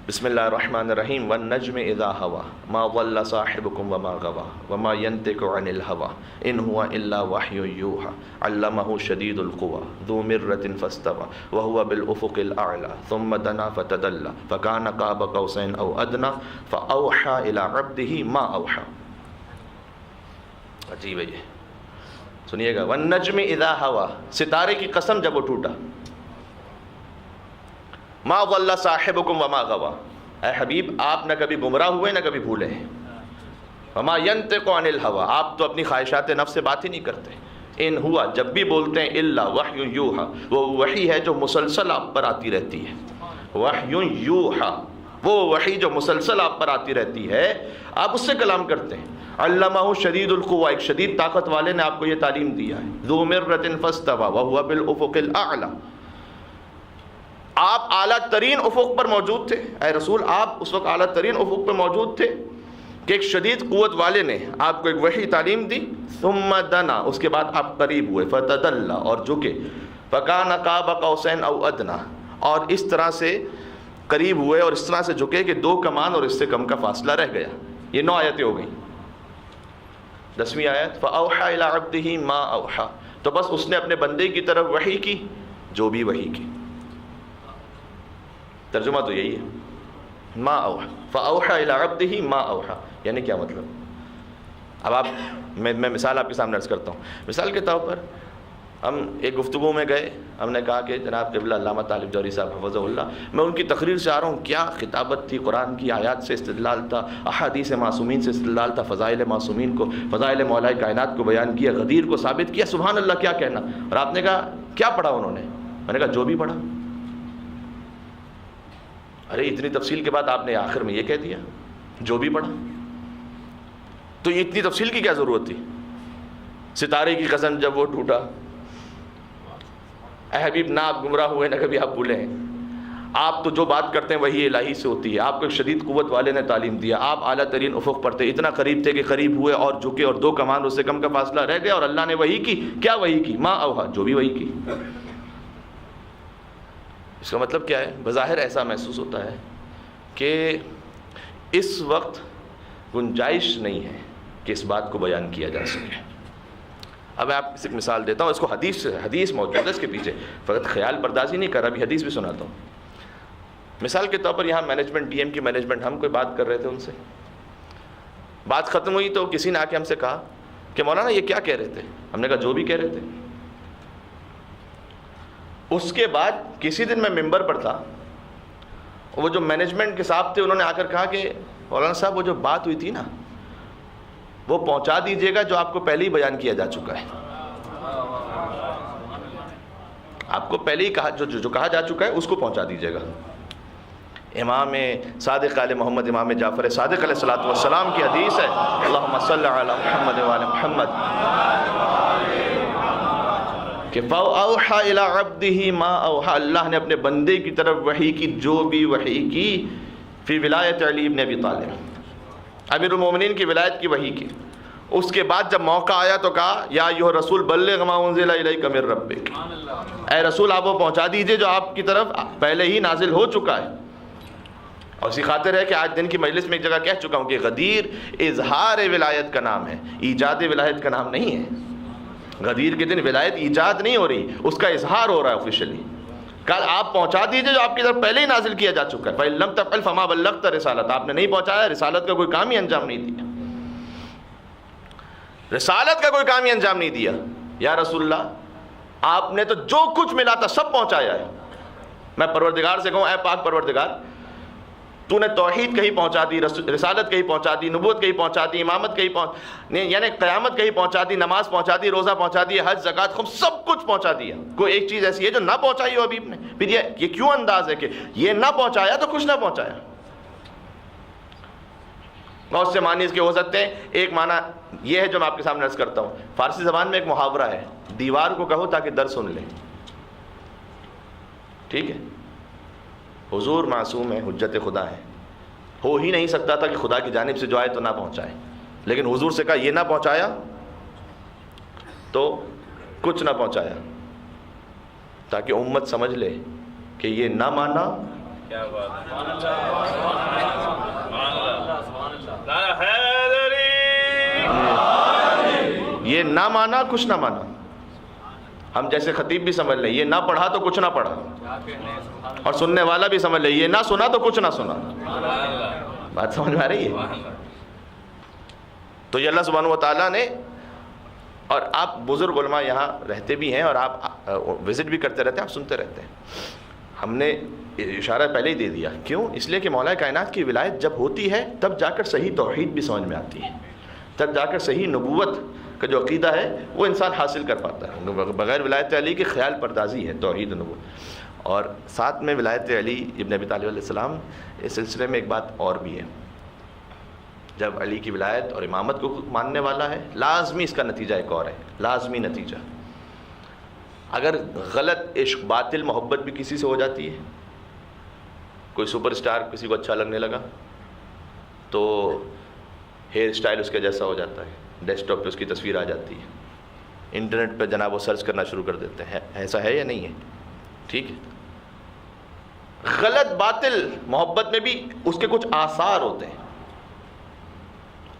بسم اللہ الرحمن الرحیم. والنجم اذا ہوا ما ضل صاحبکم وما غوا وما ينطق عن الہوا ان هو الا وحی یوحی علمہ شدید القوی ذو مرۃ فاستوی وهو بالافق الاعلی ثم دنا فتدلی فکان قاب قوسین او ادنی فاوحی الی عبدہ ما اوحی. عجیب ہے یہ، سنیے گا. والنجم اذا ہوا، ستارے کی قسم جب وہ ٹوٹا. ما ضل صاحبکم وما غوا، اے حبیب آپ نہ کبھی گمراہ ہوئے نہ کبھی بھولے ہیں. وما ينطق عن الہوا، آپ تو اپنی خواہشات نفس سے بات ہی نہیں کرتے. ان ہوا، جب بھی بولتے ہیں، الا وحی یوحی، وہ وحی ہے جو مسلسل آپ پر آتی رہتی ہے. وحی یوحی، وہ وحی جو مسلسل آپ پر آتی رہتی ہے، آپ اس سے کلام کرتے ہیں. علمہ شدید القوی، ایک شدید طاقت والے نے آپ کو یہ تعلیم دیا ہے. ذو مرۃ فاستوی وهو بالافق الاعلی، آپ اعلیٰ ترین افق پر موجود تھے. اے رسول آپ اس وقت اعلیٰ ترین افق پر موجود تھے کہ ایک شدید قوت والے نے آپ کو ایک وحی تعلیم دی. ثم دنا، اس کے بعد آپ قریب ہوئے. فتدلی، اور جھکے. فکان قاب قوسین او ادنی، اور اس طرح سے قریب ہوئے اور اس طرح سے جھکے کہ 2 کمان اور اس سے کم کا فاصلہ رہ گیا. یہ 9 آیتیں ہو گئیں. 10ویں آیت فاوحی الی عبدہ ما اوحی، تو بس اس نے اپنے بندے کی طرف وحی کی جو بھی وحی کی. ترجمہ تو یہی ہے، ما اوحی فاوحی الی عبدہ ما اوحی. یعنی کیا مطلب؟ اب آپ میں مثال آپ کے سامنے عرض کرتا ہوں. مثال کے طور پر ہم ایک گفتگو میں گئے، ہم نے کہا کہ جناب قبلہ علامہ طالب جوہری صاحب حفظہ اللہ، میں ان کی تقریر سے آ رہا ہوں، کیا خطابت تھی، قرآن کی آیات سے استدلال تھا، احادیث معصومین سے استدلال تھا، فضائل معصومین کو، فضائل مولا کائنات کو بیان کیا، غدیر کو ثابت کیا. سبحان اللہ، کیا کہنا. اور آپ نے کہا کیا پڑھا انہوں نے؟ میں نے کہا جو بھی پڑھا. ارے اتنی تفصیل کے بعد آپ نے آخر میں یہ کہہ دیا جو بھی پڑھا. تو یہ اتنی تفصیل کی کیا ضرورت تھی؟ ستارے کی قسم جب وہ ٹوٹا. اے حبیب نہ آپ گمراہ ہوئے نہ کبھی آپ بھولے ہیں. آپ تو جو بات کرتے ہیں وہی الہی سے ہوتی ہے. آپ کو ایک شدید قوت والے نے تعلیم دیا. آپ اعلیٰ ترین افق پر تھے، اتنا قریب تھے کہ قریب ہوئے اور جھکے اور 2 کمان اس سے کم کا فاصلہ رہ گیا. اور اللہ نے وحی کی. کیا وحی کی؟ ما اوحی، جو بھی وحی کی. اس کا مطلب کیا ہے؟ بظاہر ایسا محسوس ہوتا ہے کہ اس وقت گنجائش نہیں ہے کہ اس بات کو بیان کیا جا سکے. اب آپ اس ایک مثال دیتا ہوں، اس کو حدیث موجود ہے اس کے پیچھے، فقط خیال پردازی نہیں کر رہا، ابھی حدیث بھی سناتا ہوں. مثال کے طور پر یہاں مینجمنٹ، ڈی ایم کی مینجمنٹ، ہم کوئی بات کر رہے تھے، ان سے بات ختم ہوئی تو کسی نے آ کے ہم سے کہا کہ مولانا یہ کیا کہہ رہے تھے؟ ہم نے کہا جو بھی کہہ رہے تھے. اس کے بعد کسی دن میں ممبر پر تھا، وہ جو مینجمنٹ کے صاحب تھے انہوں نے آ کر کہا کہ مولانا صاحب وہ جو بات ہوئی تھی نا وہ پہنچا دیجیے گا جو آپ کو پہلے ہی بیان کیا جا چکا ہے. آپ کو پہلے ہی کہا جو کہا جا چکا ہے اس کو پہنچا دیجیے گا. امام صادق آل محمد، امام جعفر صادق علیہ الصلوۃ والسلام کی حدیث ہے، اللہم صلی علی محمد وعلی محمد، کہ فَأَوْحَى إِلَىٰ عَبْدِهِ مَا أَوْحَى، اللہ نے اپنے بندے کی طرف وحی کی جو بھی وحی کی. فی ولایت علی ابن ابی طالب، امیر المومنین کی ولایت کی وحی کی. اس کے بعد جب موقع آیا تو کہا یا ایھا رسول بلغ ما انزل الیک من ربک، اے رسول آپ وہ پہنچا دیجئے جو آپ کی طرف پہلے ہی نازل ہو چکا ہے. اور اسی خاطر ہے کہ آج دن کی مجلس میں ایک جگہ کہہ چکا ہوں کہ غدیر اظہار ولایت کا نام ہے، ایجاد ولایت کا نام نہیں ہے. غدیر کے دن ولایت ایجاد نہیں ہو رہی، اس کا اظہار ہو رہا ہے آفیشلی. کل آپ پہنچا دیجئے جو آپ کی طرف پہلے ہی نازل کیا جا چکا ہے. فَإِن لَمْ تَفْعَلْ فَمَا بَلَّغْتَ رِسَالَتَ، آپ نے نہیں پہنچایا، رسالت کا کوئی کام ہی انجام نہیں دیا. رسالت کا کوئی کام ہی انجام نہیں دیا. یا رسول اللہ آپ نے تو جو کچھ ملا تھا سب پہنچایا ہے. میں پروردگار سے کہوں اے پاک پروردگار تو نے توحید کہیں پہنچا دی، رسالت کہیں پہنچا دی، نبوت کہیں پہنچا دی، امامت کہیں یعنی قیامت کہیں پہنچا دی، نماز پہنچا دی، روزہ پہنچا دی، حج زکوٰۃ خم سب کچھ پہنچا دیا. کوئی ایک چیز ایسی ہے جو نہ پہنچائی ہو حبیب نے؟ پھر یہ کیوں انداز ہے کہ یہ نہ پہنچایا تو کچھ نہ پہنچایا؟ بہت سے معنی اس کے ہو سکتے ہیں. ایک معنی یہ ہے جو میں آپ کے سامنے عرض کرتا ہوں. فارسی زبان میں ایک محاورہ ہے، دیوار کو کہو تاکہ در سن لے. ٹھیک ہے، حضور معصوم ہے، حجت خدا ہے، ہو ہی نہیں سکتا تھا کہ خدا کی جانب سے جو آئے تو نہ پہنچائے، لیکن حضور سے کہا یہ نہ پہنچایا تو کچھ نہ پہنچایا، تاکہ امت سمجھ لے کہ یہ نہ مانا یہ نہ مانا کچھ نہ مانا. ہم جیسے خطیب بھی سمجھ لیں یہ نہ پڑھا تو کچھ نہ پڑھا، اور سننے والا بھی سمجھ لے یہ نہ سنا تو کچھ نہ سنا. بات سمجھ میں آ رہی ہے؟ تو یہ اللہ سبحانہ و تعالیٰ نے، اور آپ بزرگ علماء یہاں رہتے بھی ہیں اور آپ وزٹ بھی کرتے رہتے ہیں، آپ سنتے رہتے ہیں. ہم نے اشارہ پہلے ہی دے دیا. کیوں؟ اس لیے کہ مولا کائنات کی ولایت جب ہوتی ہے تب جا کر صحیح توحید بھی سمجھ میں آتی ہے، تب جا کر صحیح نبوت کا جو عقیدہ ہے وہ انسان حاصل کر پاتا ہے. بغیر ولایت علی کے خیال پردازی ہے توحید و نبوت. اور ساتھ میں ولایت علی ابن ابی طالب علیہ السلام، اس سلسلے میں ایک بات اور بھی ہے. جب علی کی ولایت اور امامت کو ماننے والا ہے، لازمی اس کا نتیجہ ایک اور ہے، لازمی نتیجہ. اگر غلط عشق، باطل محبت بھی کسی سے ہو جاتی ہے، کوئی سپر اسٹار کسی کو اچھا لگنے لگا تو ہیئر اسٹائل اس کے جیسا ہو جاتا ہے، ڈیسک ٹاپ پہ اس کی تصویر آ جاتی ہے، انٹرنیٹ پہ جناب وہ سرچ کرنا شروع کر دیتے ہیں. ایسا ہے یا نہیں ہے؟ ٹھیک ہے. غلط باطل محبت میں بھی اس کے کچھ آثار ہوتے ہیں.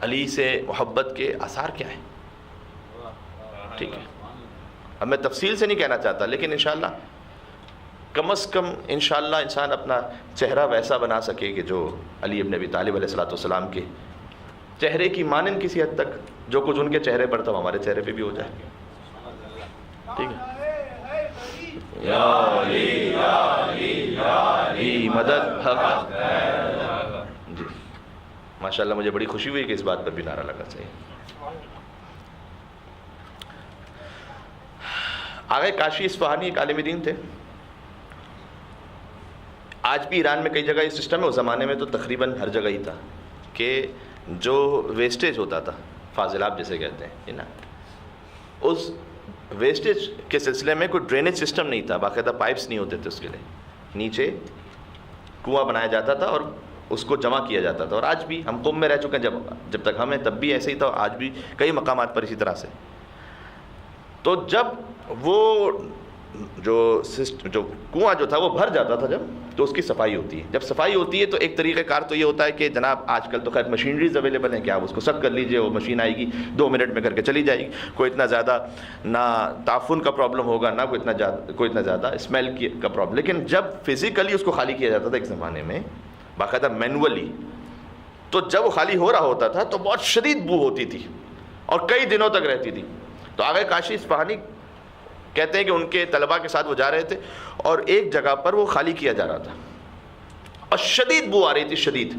علی سے محبت کے آثار کیا ہیں؟ ٹھیک ہے، اب میں تفصیل سے نہیں کہنا چاہتا، لیکن انشاءاللہ کم از کم انشاءاللہ انسان اپنا چہرہ ویسا بنا سکے کہ جو علی ابن ابی طالب علیہ الصلوۃ والسلام کے چہرے کی مانند کسی حد تک جو کچھ ان کے چہرے پر تھا ہمارے چہرے پہ بھی ہو جائے. ٹھیک ہے. یا علی یا علی یا علی مدد حق. جی ماشاءاللہ مجھے بڑی خوشی ہوئی کہ اس بات پر بھی نعرہ لگا. چاہیے. آگے کاشی اصفہانی ایک عالم دین تھے. آج بھی ایران میں کئی جگہ یہ سسٹم ہے، اس زمانے میں تو تقریباً ہر جگہ ہی تھا کہ جو ویسٹیج ہوتا تھا، فاضلاب جسے کہتے ہیں نا، اس ویسٹیج کے سلسلے میں کوئی ڈرینیج سسٹم نہیں تھا، باقاعدہ پائپس نہیں ہوتے تھے. اس کے لیے نیچے کنواں بنایا جاتا تھا اور اس کو جمع کیا جاتا تھا. اور آج بھی ہم قوم میں رہ چکے ہیں، جب تک ہم ہیں تب بھی ایسے ہی تھا، آج بھی کئی مقامات پر اسی طرح سے. تو جب وہ جو کنواں جو تھا وہ بھر جاتا تھا جب، تو اس کی صفائی ہوتی ہے. جب صفائی ہوتی ہے تو ایک طریقہ کار تو یہ ہوتا ہے کہ جناب آج کل تو خیر مشینریز اویلیبل ہیں کہ آپ اس کو سک کر لیجئے، وہ مشین آئے گی 2 منٹ میں کر کے چلی جائے گی. کوئی اتنا زیادہ نہ تعفن کا پرابلم ہوگا، نہ کوئی اتنا زیادہ اسمیل کا پرابلم. لیکن جب فزیکلی اس کو خالی کیا جاتا تھا ایک زمانے میں باقاعدہ مینولی، تو جب وہ خالی ہو رہا ہوتا تھا تو بہت شدید بو ہوتی تھی اور کئی دنوں تک رہتی تھی. تو آگے کاشی اصفہانی کہتے ہیں کہ ان کے طلباء کے ساتھ وہ جا رہے تھے اور ایک جگہ پر وہ خالی کیا جا رہا تھا اور شدید بو آ رہی تھی، شدید.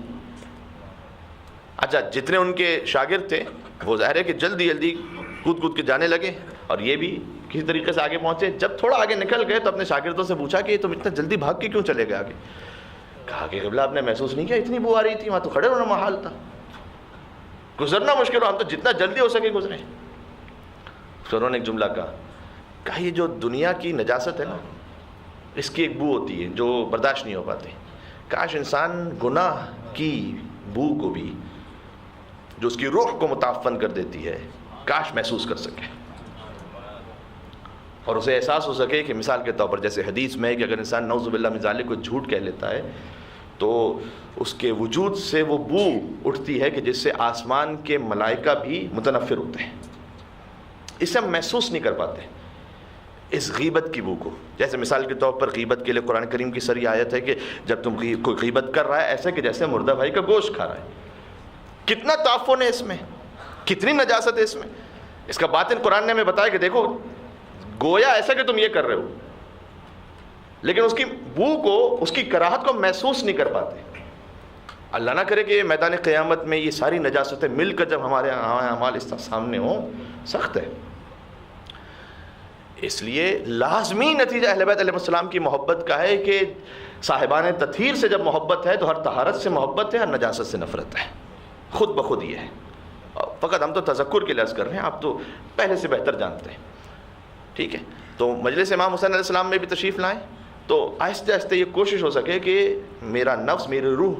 اچھا جتنے ان کے شاگرد تھے وہ ظاہر ہے کہ جلدی جلدی کود کے جانے لگے اور یہ بھی کسی طریقے سے آگے پہنچے. جب تھوڑا آگے نکل گئے تو اپنے شاگردوں سے پوچھا کہ تم اتنا جلدی بھاگ کے کیوں چلے گئے آگے؟ کہا کہ قبلہ آپ نے محسوس نہیں کیا اتنی بو آ رہی تھی؟ وہاں تو کھڑے ہونا محال تھا، گزرنا مشکل ہو، ہم تو جتنا جلدی ہو سکے گزرے. پھر انہوں نے ایک جملہ کہا یہ جو دنیا کی نجاست ہے نا، اس کی ایک بو ہوتی ہے جو برداشت نہیں ہو پاتی. کاش انسان گناہ کی بو کو بھی جو اس کی روح کو متعفن کر دیتی ہے کاش محسوس کر سکے اور اسے احساس ہو سکے کہ مثال کے طور پر جیسے حدیث میں ہے کہ اگر انسان نعوذ باللہ من ذالک کوئی جھوٹ کہہ لیتا ہے تو اس کے وجود سے وہ بو اٹھتی ہے کہ جس سے آسمان کے ملائکہ بھی متنفر ہوتے ہیں. اسے ہم محسوس نہیں کر پاتے اس غیبت کی بو کو. جیسے مثال کے طور پر غیبت کے لیے قرآن کریم کی سری آیت ہے کہ جب تم کوئی غیبت کر رہا ہے ایسے کہ جیسے مردہ بھائی کا گوشت کھا رہا ہے. کتنا تعفن ہے اس میں، کتنی نجاست ہے اس میں. اس کا باطن قرآن نے ہمیں بتایا کہ دیکھو گویا ایسا کہ تم یہ کر رہے ہو، لیکن اس کی بو کو، اس کی کراہت کو محسوس نہیں کر پاتے. اللہ نہ کرے کہ میدان قیامت میں یہ ساری نجاستیں مل کر جب ہمارے اعمال اس طرح سامنے ہوں، سخت ہے۔ اس لیے لازمی نتیجہ اہل بیت علیہ السلام کی محبت کا ہے کہ صاحبان تطہیر سے جب محبت ہے تو ہر طہارت سے محبت ہے، ہر نجاست سے نفرت ہے، خود بخود یہ ہے۔ فقط ہم تو تذکر کے لفظ کر رہے ہیں، آپ تو پہلے سے بہتر جانتے ہیں، ٹھیک ہے؟ تو مجلس امام حسین علیہ السلام میں بھی تشریف لائیں تو آہستہ آہستہ یہ کوشش ہو سکے کہ میرا نفس، میری روح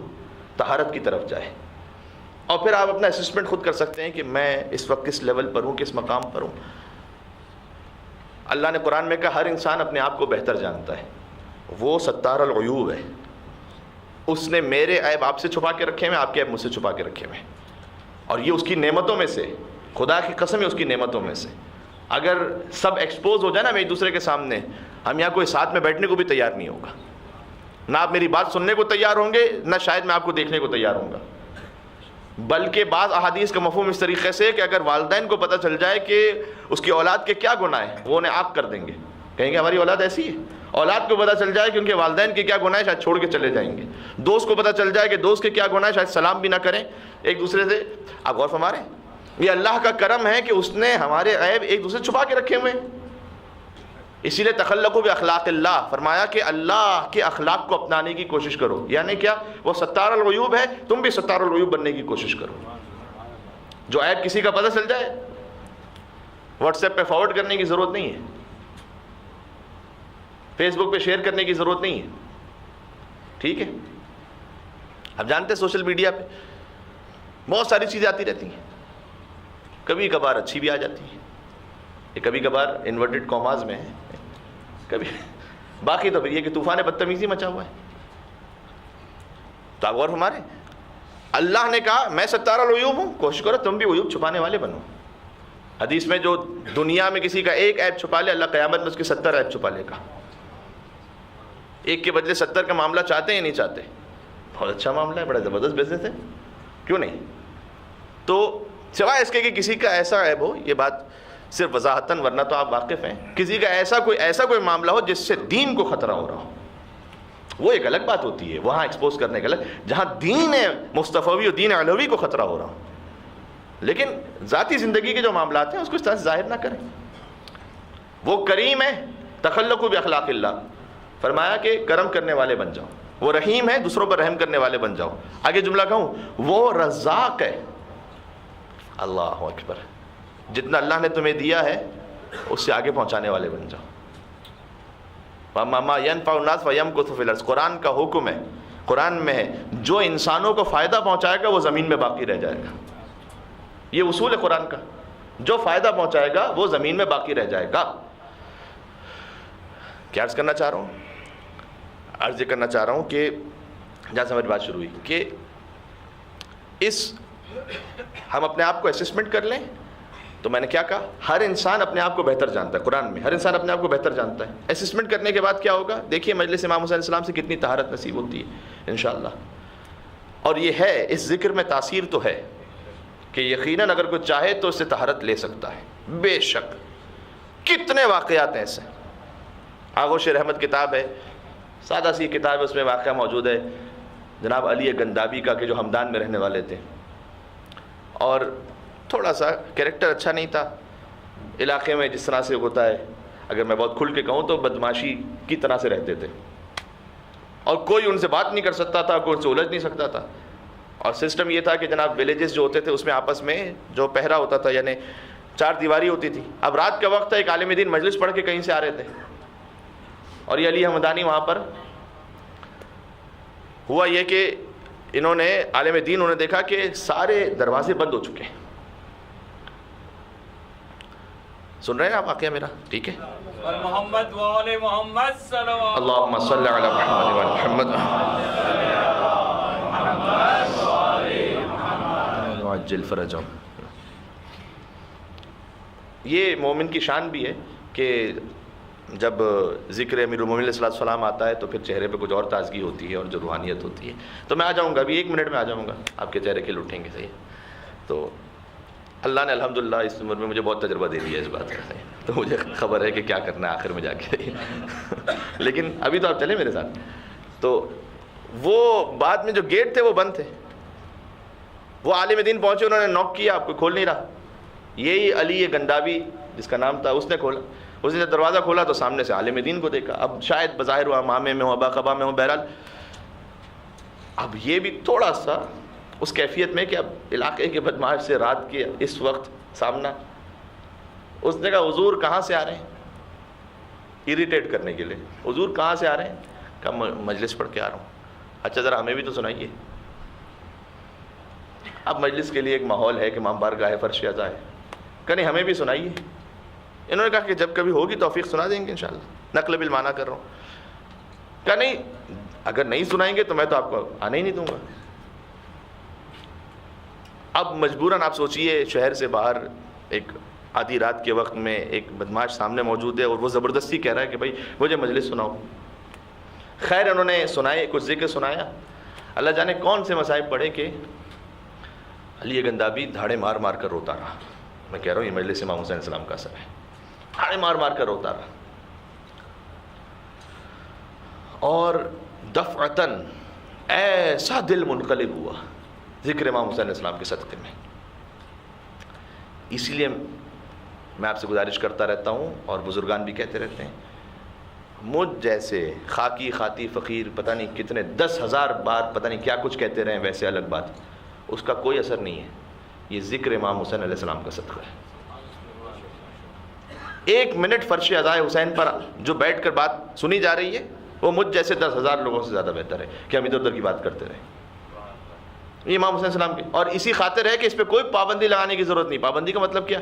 طہارت کی طرف جائے، اور پھر آپ اپنا اسسمنٹ خود کر سکتے ہیں کہ میں اس وقت کس لیول پر ہوں، کس مقام پر ہوں۔ اللہ نے قرآن میں کہا ہر انسان اپنے آپ کو بہتر جانتا ہے، وہ ستار العیوب ہے، اس نے میرے عیب آپ سے چھپا کے رکھے ہوئے، آپ کے عیب مجھ سے چھپا کے رکھے ہوئے، اور یہ اس کی نعمتوں میں سے، خدا کی قسم ہے اس کی نعمتوں میں سے۔ اگر سب ایکسپوز ہو جائے نا ایک دوسرے کے سامنے، ہم یہاں کوئی ساتھ میں بیٹھنے کو بھی تیار نہیں ہوگا، نہ آپ میری بات سننے کو تیار ہوں گے، نہ شاید میں آپ کو دیکھنے کو تیار ہوں گا۔ بلکہ بعض احادیث کا مفہوم اس طریقے سے کہ اگر والدین کو پتہ چل جائے کہ اس کی اولاد کے کیا گناہ ہیں، وہ انہیں عاق کر دیں گے، کہیں گے ہماری اولاد ایسی ہے۔ اولاد کو پتہ چل جائے کہ ان کے والدین کے کیا گناہ ہیں، شاید چھوڑ کے چلے جائیں گے۔ دوست کو پتہ چل جائے کہ دوست کے کیا گناہ ہیں، شاید سلام بھی نہ کریں ایک دوسرے سے۔ آپ غور فرما رہے ہیں، یہ اللہ کا کرم ہے کہ اس نے ہمارے عیب ایک دوسرے چھپا کے رکھے ہوئے ہیں۔ اسی لیے تخلقوا باخلاق اللہ، فرمایا کہ اللہ کے اخلاق کو اپنانے کی کوشش کرو، یعنی کیا؟ وہ ستار العیوب ہے، تم بھی ستار العیوب بننے کی کوشش کرو۔ جو عیب کسی کا پتہ چل جائے، واٹس ایپ پہ فارورڈ کرنے کی ضرورت نہیں ہے، فیس بک پہ شیئر کرنے کی ضرورت نہیں ہے، ٹھیک ہے؟ اب جانتے ہیں سوشل میڈیا پہ بہت ساری چیزیں آتی رہتی ہیں، کبھی کبھار اچھی بھی آ جاتی ہیں، یہ کبھی کبھار انورٹڈ کاماز میں ہے، کبھی باقی تو پھر یہ کہ طوفان بدتمیزی مچا ہوا ہے۔ تو آپ غور ہمارے اللہ نے کہا میں ستار العیوب ہوں، کوشش کرو تم بھی عیوب چھپانے والے بنو۔ حدیث میں جو دنیا میں کسی کا ایک عیب چھپا لے، اللہ قیامت میں اس کے 70 عیب چھپا لے گا۔ ایک کے بدلے 70 کا معاملہ چاہتے ہیں یا نہیں چاہتے؟ بہت اچھا معاملہ ہے، بڑا زبردست بزنس ہے، کیوں نہیں؟ تو سوائے اس کے کہ کسی کا ایسا عیب ہو، یہ بات صرف وضاحتاً، ورنہ تو آپ واقف ہیں، کسی کا ایسا کوئی معاملہ ہو جس سے دین کو خطرہ ہو رہا ہو، وہ ایک الگ بات ہوتی ہے، وہاں ایکسپوز کرنے کا الگ، جہاں دین مصطفی اور دین علوی کو خطرہ ہو رہا ہو۔ لیکن ذاتی زندگی کے جو معاملات ہیں اس کو اس طرح سے ظاہر نہ کریں۔ وہ کریم ہے، تخلقوا باخلاق اللہ، فرمایا کہ کرم کرنے والے بن جاؤ۔ وہ رحیم ہے، دوسروں پر رحم کرنے والے بن جاؤ۔ آگے جملہ کہوں، وہ رزاق ہے، اللہ اکبر، جتنا اللہ نے تمہیں دیا ہے اس سے آگے پہنچانے والے بن جاؤ۔ وَمَا يَنْفَعُ النَّاسَ فَيَمْكُثُ فِي الْأَرْضِ، قرآن کا حکم ہے، قرآن میں ہے، جو انسانوں کو فائدہ پہنچائے گا وہ زمین میں باقی رہ جائے گا۔ یہ اصول ہے قرآن کا، جو فائدہ پہنچائے گا وہ زمین میں باقی رہ جائے گا۔ کیا عرض کرنا چاہ رہا ہوں؟ عرض یہ کرنا چاہ رہا ہوں کہ جہاں سے ہماری بات شروع ہوئی کہ ہم اپنے آپ کو اسسمنٹ کر لیں۔ تو میں نے کیا کہا؟ ہر انسان اپنے آپ کو بہتر جانتا ہے، قرآن میں ہر انسان اپنے آپ کو بہتر جانتا ہے۔ اسسمنٹ کرنے کے بعد کیا ہوگا؟ دیکھیے مجلس امام حسین علیہ السلام سے کتنی طہارت نصیب ہوتی ہے انشاءاللہ۔ اور یہ ہے، اس ذکر میں تاثیر تو ہے کہ یقیناً اگر کوئی چاہے تو اس سے طہارت لے سکتا ہے، بے شک۔ کتنے واقعات ہیں ایسے، آغوش رحمت کتاب ہے، سادہ سی کتاب ہے، اس میں واقعہ موجود ہے جناب علی گندابی کا کہ جو ہمدان میں رہنے والے تھے، اور تھوڑا سا کریکٹر اچھا نہیں تھا علاقے میں، جس طرح سے ہوتا ہے، اگر میں بہت کھل کے کہوں تو بدماشی کی طرح سے رہتے تھے، اور کوئی ان سے بات نہیں کر سکتا تھا، کوئی ان سے الجھ نہیں سکتا تھا۔ اور سسٹم یہ تھا کہ جناب ولیجز جو ہوتے تھے اس میں آپس میں جو پہرا ہوتا تھا، یعنی 4 دیواری ہوتی تھی۔ اب رات کا وقت تھا، ایک عالم دین مجلس پڑھ کے کہیں سے آ رہے تھے، اور یہ علی ہمدانی وہاں پر ہوا یہ کہ انہوں نے عالم دین انہوں نے دیکھا کہ سارے دروازے بند ہو چکے ہیں۔ سن رہے ہیں آپ واقعہ میرا؟ ٹھیک ہے، اور محمد و آل محمد صلی اللہ اللہم صلی علی محمد و آل محمد وعجل فرجہم۔ یہ مومن کی شان بھی ہے کہ جب ذکر امیر المومنین علیہ السلام آتا ہے تو پھر چہرے پہ کچھ اور تازگی ہوتی ہے اور جو روحانیت ہوتی ہے۔ تو میں آ جاؤں گا، ابھی 1 منٹ میں آ جاؤں گا، آپ کے چہرے کھل اٹھیں گے، صحیح؟ تو اللہ نے الحمدللہ اس عمر میں مجھے بہت تجربہ دے دیا اس بات کا، تو مجھے خبر ہے کہ کیا کرنا ہے آخر میں جا کے۔ لیکن ابھی تو آپ چلیں میرے ساتھ۔ تو وہ بعد میں جو گیٹ تھے وہ بند تھے، وہ عالم دین پہنچے, انہوں نے نوک کیا, آپ کو کھول نہیں رہا. یہی علی گندابی جس کا نام تھا, اس نے کھولا. اس نے جب دروازہ کھولا تو سامنے سے عالم دین کو دیکھا. اب شاید بظاہر وہ امامے میں ہو, ابا قبا میں ہو, بہرحال اب یہ بھی تھوڑا سا اس کیفیت میں کہ اب علاقے کے بدمعاش سے رات کے اس وقت سامنا. اس نے کہا حضور کہاں سے آ رہے ہیں, اریٹیٹ کرنے کے لیے. حضور کہاں سے آ رہے ہیں؟ کہا مجلس پڑھ کے آ رہا ہوں. اچھا ذرا ہمیں بھی تو سنائیے. اب مجلس کے لیے ایک ماحول ہے کہ امام بارگاہ فرش عزا ہے, کہ نہیں ہمیں بھی سنائیے. انہوں نے کہا کہ جب کبھی ہوگی توفیق سنا دیں گے انشاءاللہ, نقل بالمعنی کر رہا ہوں. کہا نہیں, اگر نہیں سنائیں گے تو میں تو آپ کو آنے ہی نہیں دوں گا. اب مجبوراً آپ سوچئے شہر سے باہر ایک آدھی رات کے وقت میں ایک بدمعاش سامنے موجود ہے اور وہ زبردستی کہہ رہا ہے کہ بھائی مجھے مجلس سناؤ. خیر انہوں نے سنائے, کچھ ذکر سنایا. اللہ جانے کون سے مصائب پڑے کہ علی گندابی دھاڑے مار مار کر روتا رہا. میں کہہ رہا ہوں یہ مجلس امام حسین السلام کا اثر ہے. دھاڑے مار مار کر روتا رہا, اور دفعتاً ایسا دل منقلب ہوا ذکر امام حسین السلام کے صدقے میں. اسی لیے میں آپ سے گزارش کرتا رہتا ہوں اور بزرگان بھی کہتے رہتے ہیں, مجھ جیسے خاکی خاطی فقیر پتہ نہیں کتنے 10,000 بار پتہ نہیں کیا کچھ کہتے رہے, ویسے الگ بات, اس کا کوئی اثر نہیں ہے. یہ ذکر امام حسین علیہ السلام کا صدقہ ہے. 1 منٹ فرش عزائے حسین پر جو بیٹھ کر بات سنی جا رہی ہے وہ مجھ جیسے 10,000 لوگوں سے زیادہ بہتر ہے کہ ہم ادھر ادھر کی بات کرتے رہیں. یہ امام حسین السلام کی, اور اسی خاطر ہے کہ اس پہ کوئی پابندی لگانے کی ضرورت نہیں. پابندی کا مطلب کیا؟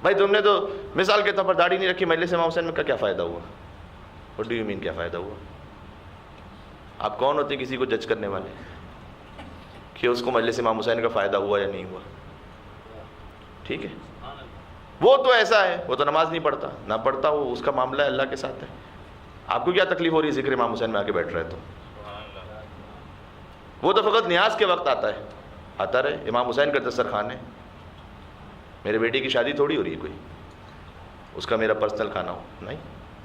بھائی تم نے تو مثال کے طور پر داڑھی نہیں رکھی, مجلس امام حسین میں کا کیا فائدہ ہوا؟ واٹ ڈو یو مین کیا فائدہ ہوا؟ آپ کون ہوتے ہیں کسی کو جج کرنے والے کہ اس کو مجلس امام حسین کا فائدہ ہوا یا نہیں ہوا؟ ٹھیک ہے, وہ تو ایسا ہے, وہ تو نماز نہیں پڑھتا, نہ پڑھتا, وہ اس کا معاملہ ہے, اللہ کے ساتھ ہے. آپ کو کیا تکلیف ہو رہی ہے ذکر امام حسین میں آ کے بیٹھ رہے تو؟ وہ تو فقط نیاز کے وقت آتا ہے, آتا رہے. امام حسین کا دسترخوان ہے, میرے بیٹی کی شادی تھوڑی ہو رہی ہے کوئی, اس کا میرا پرسنل کھانا ہو, نہیں.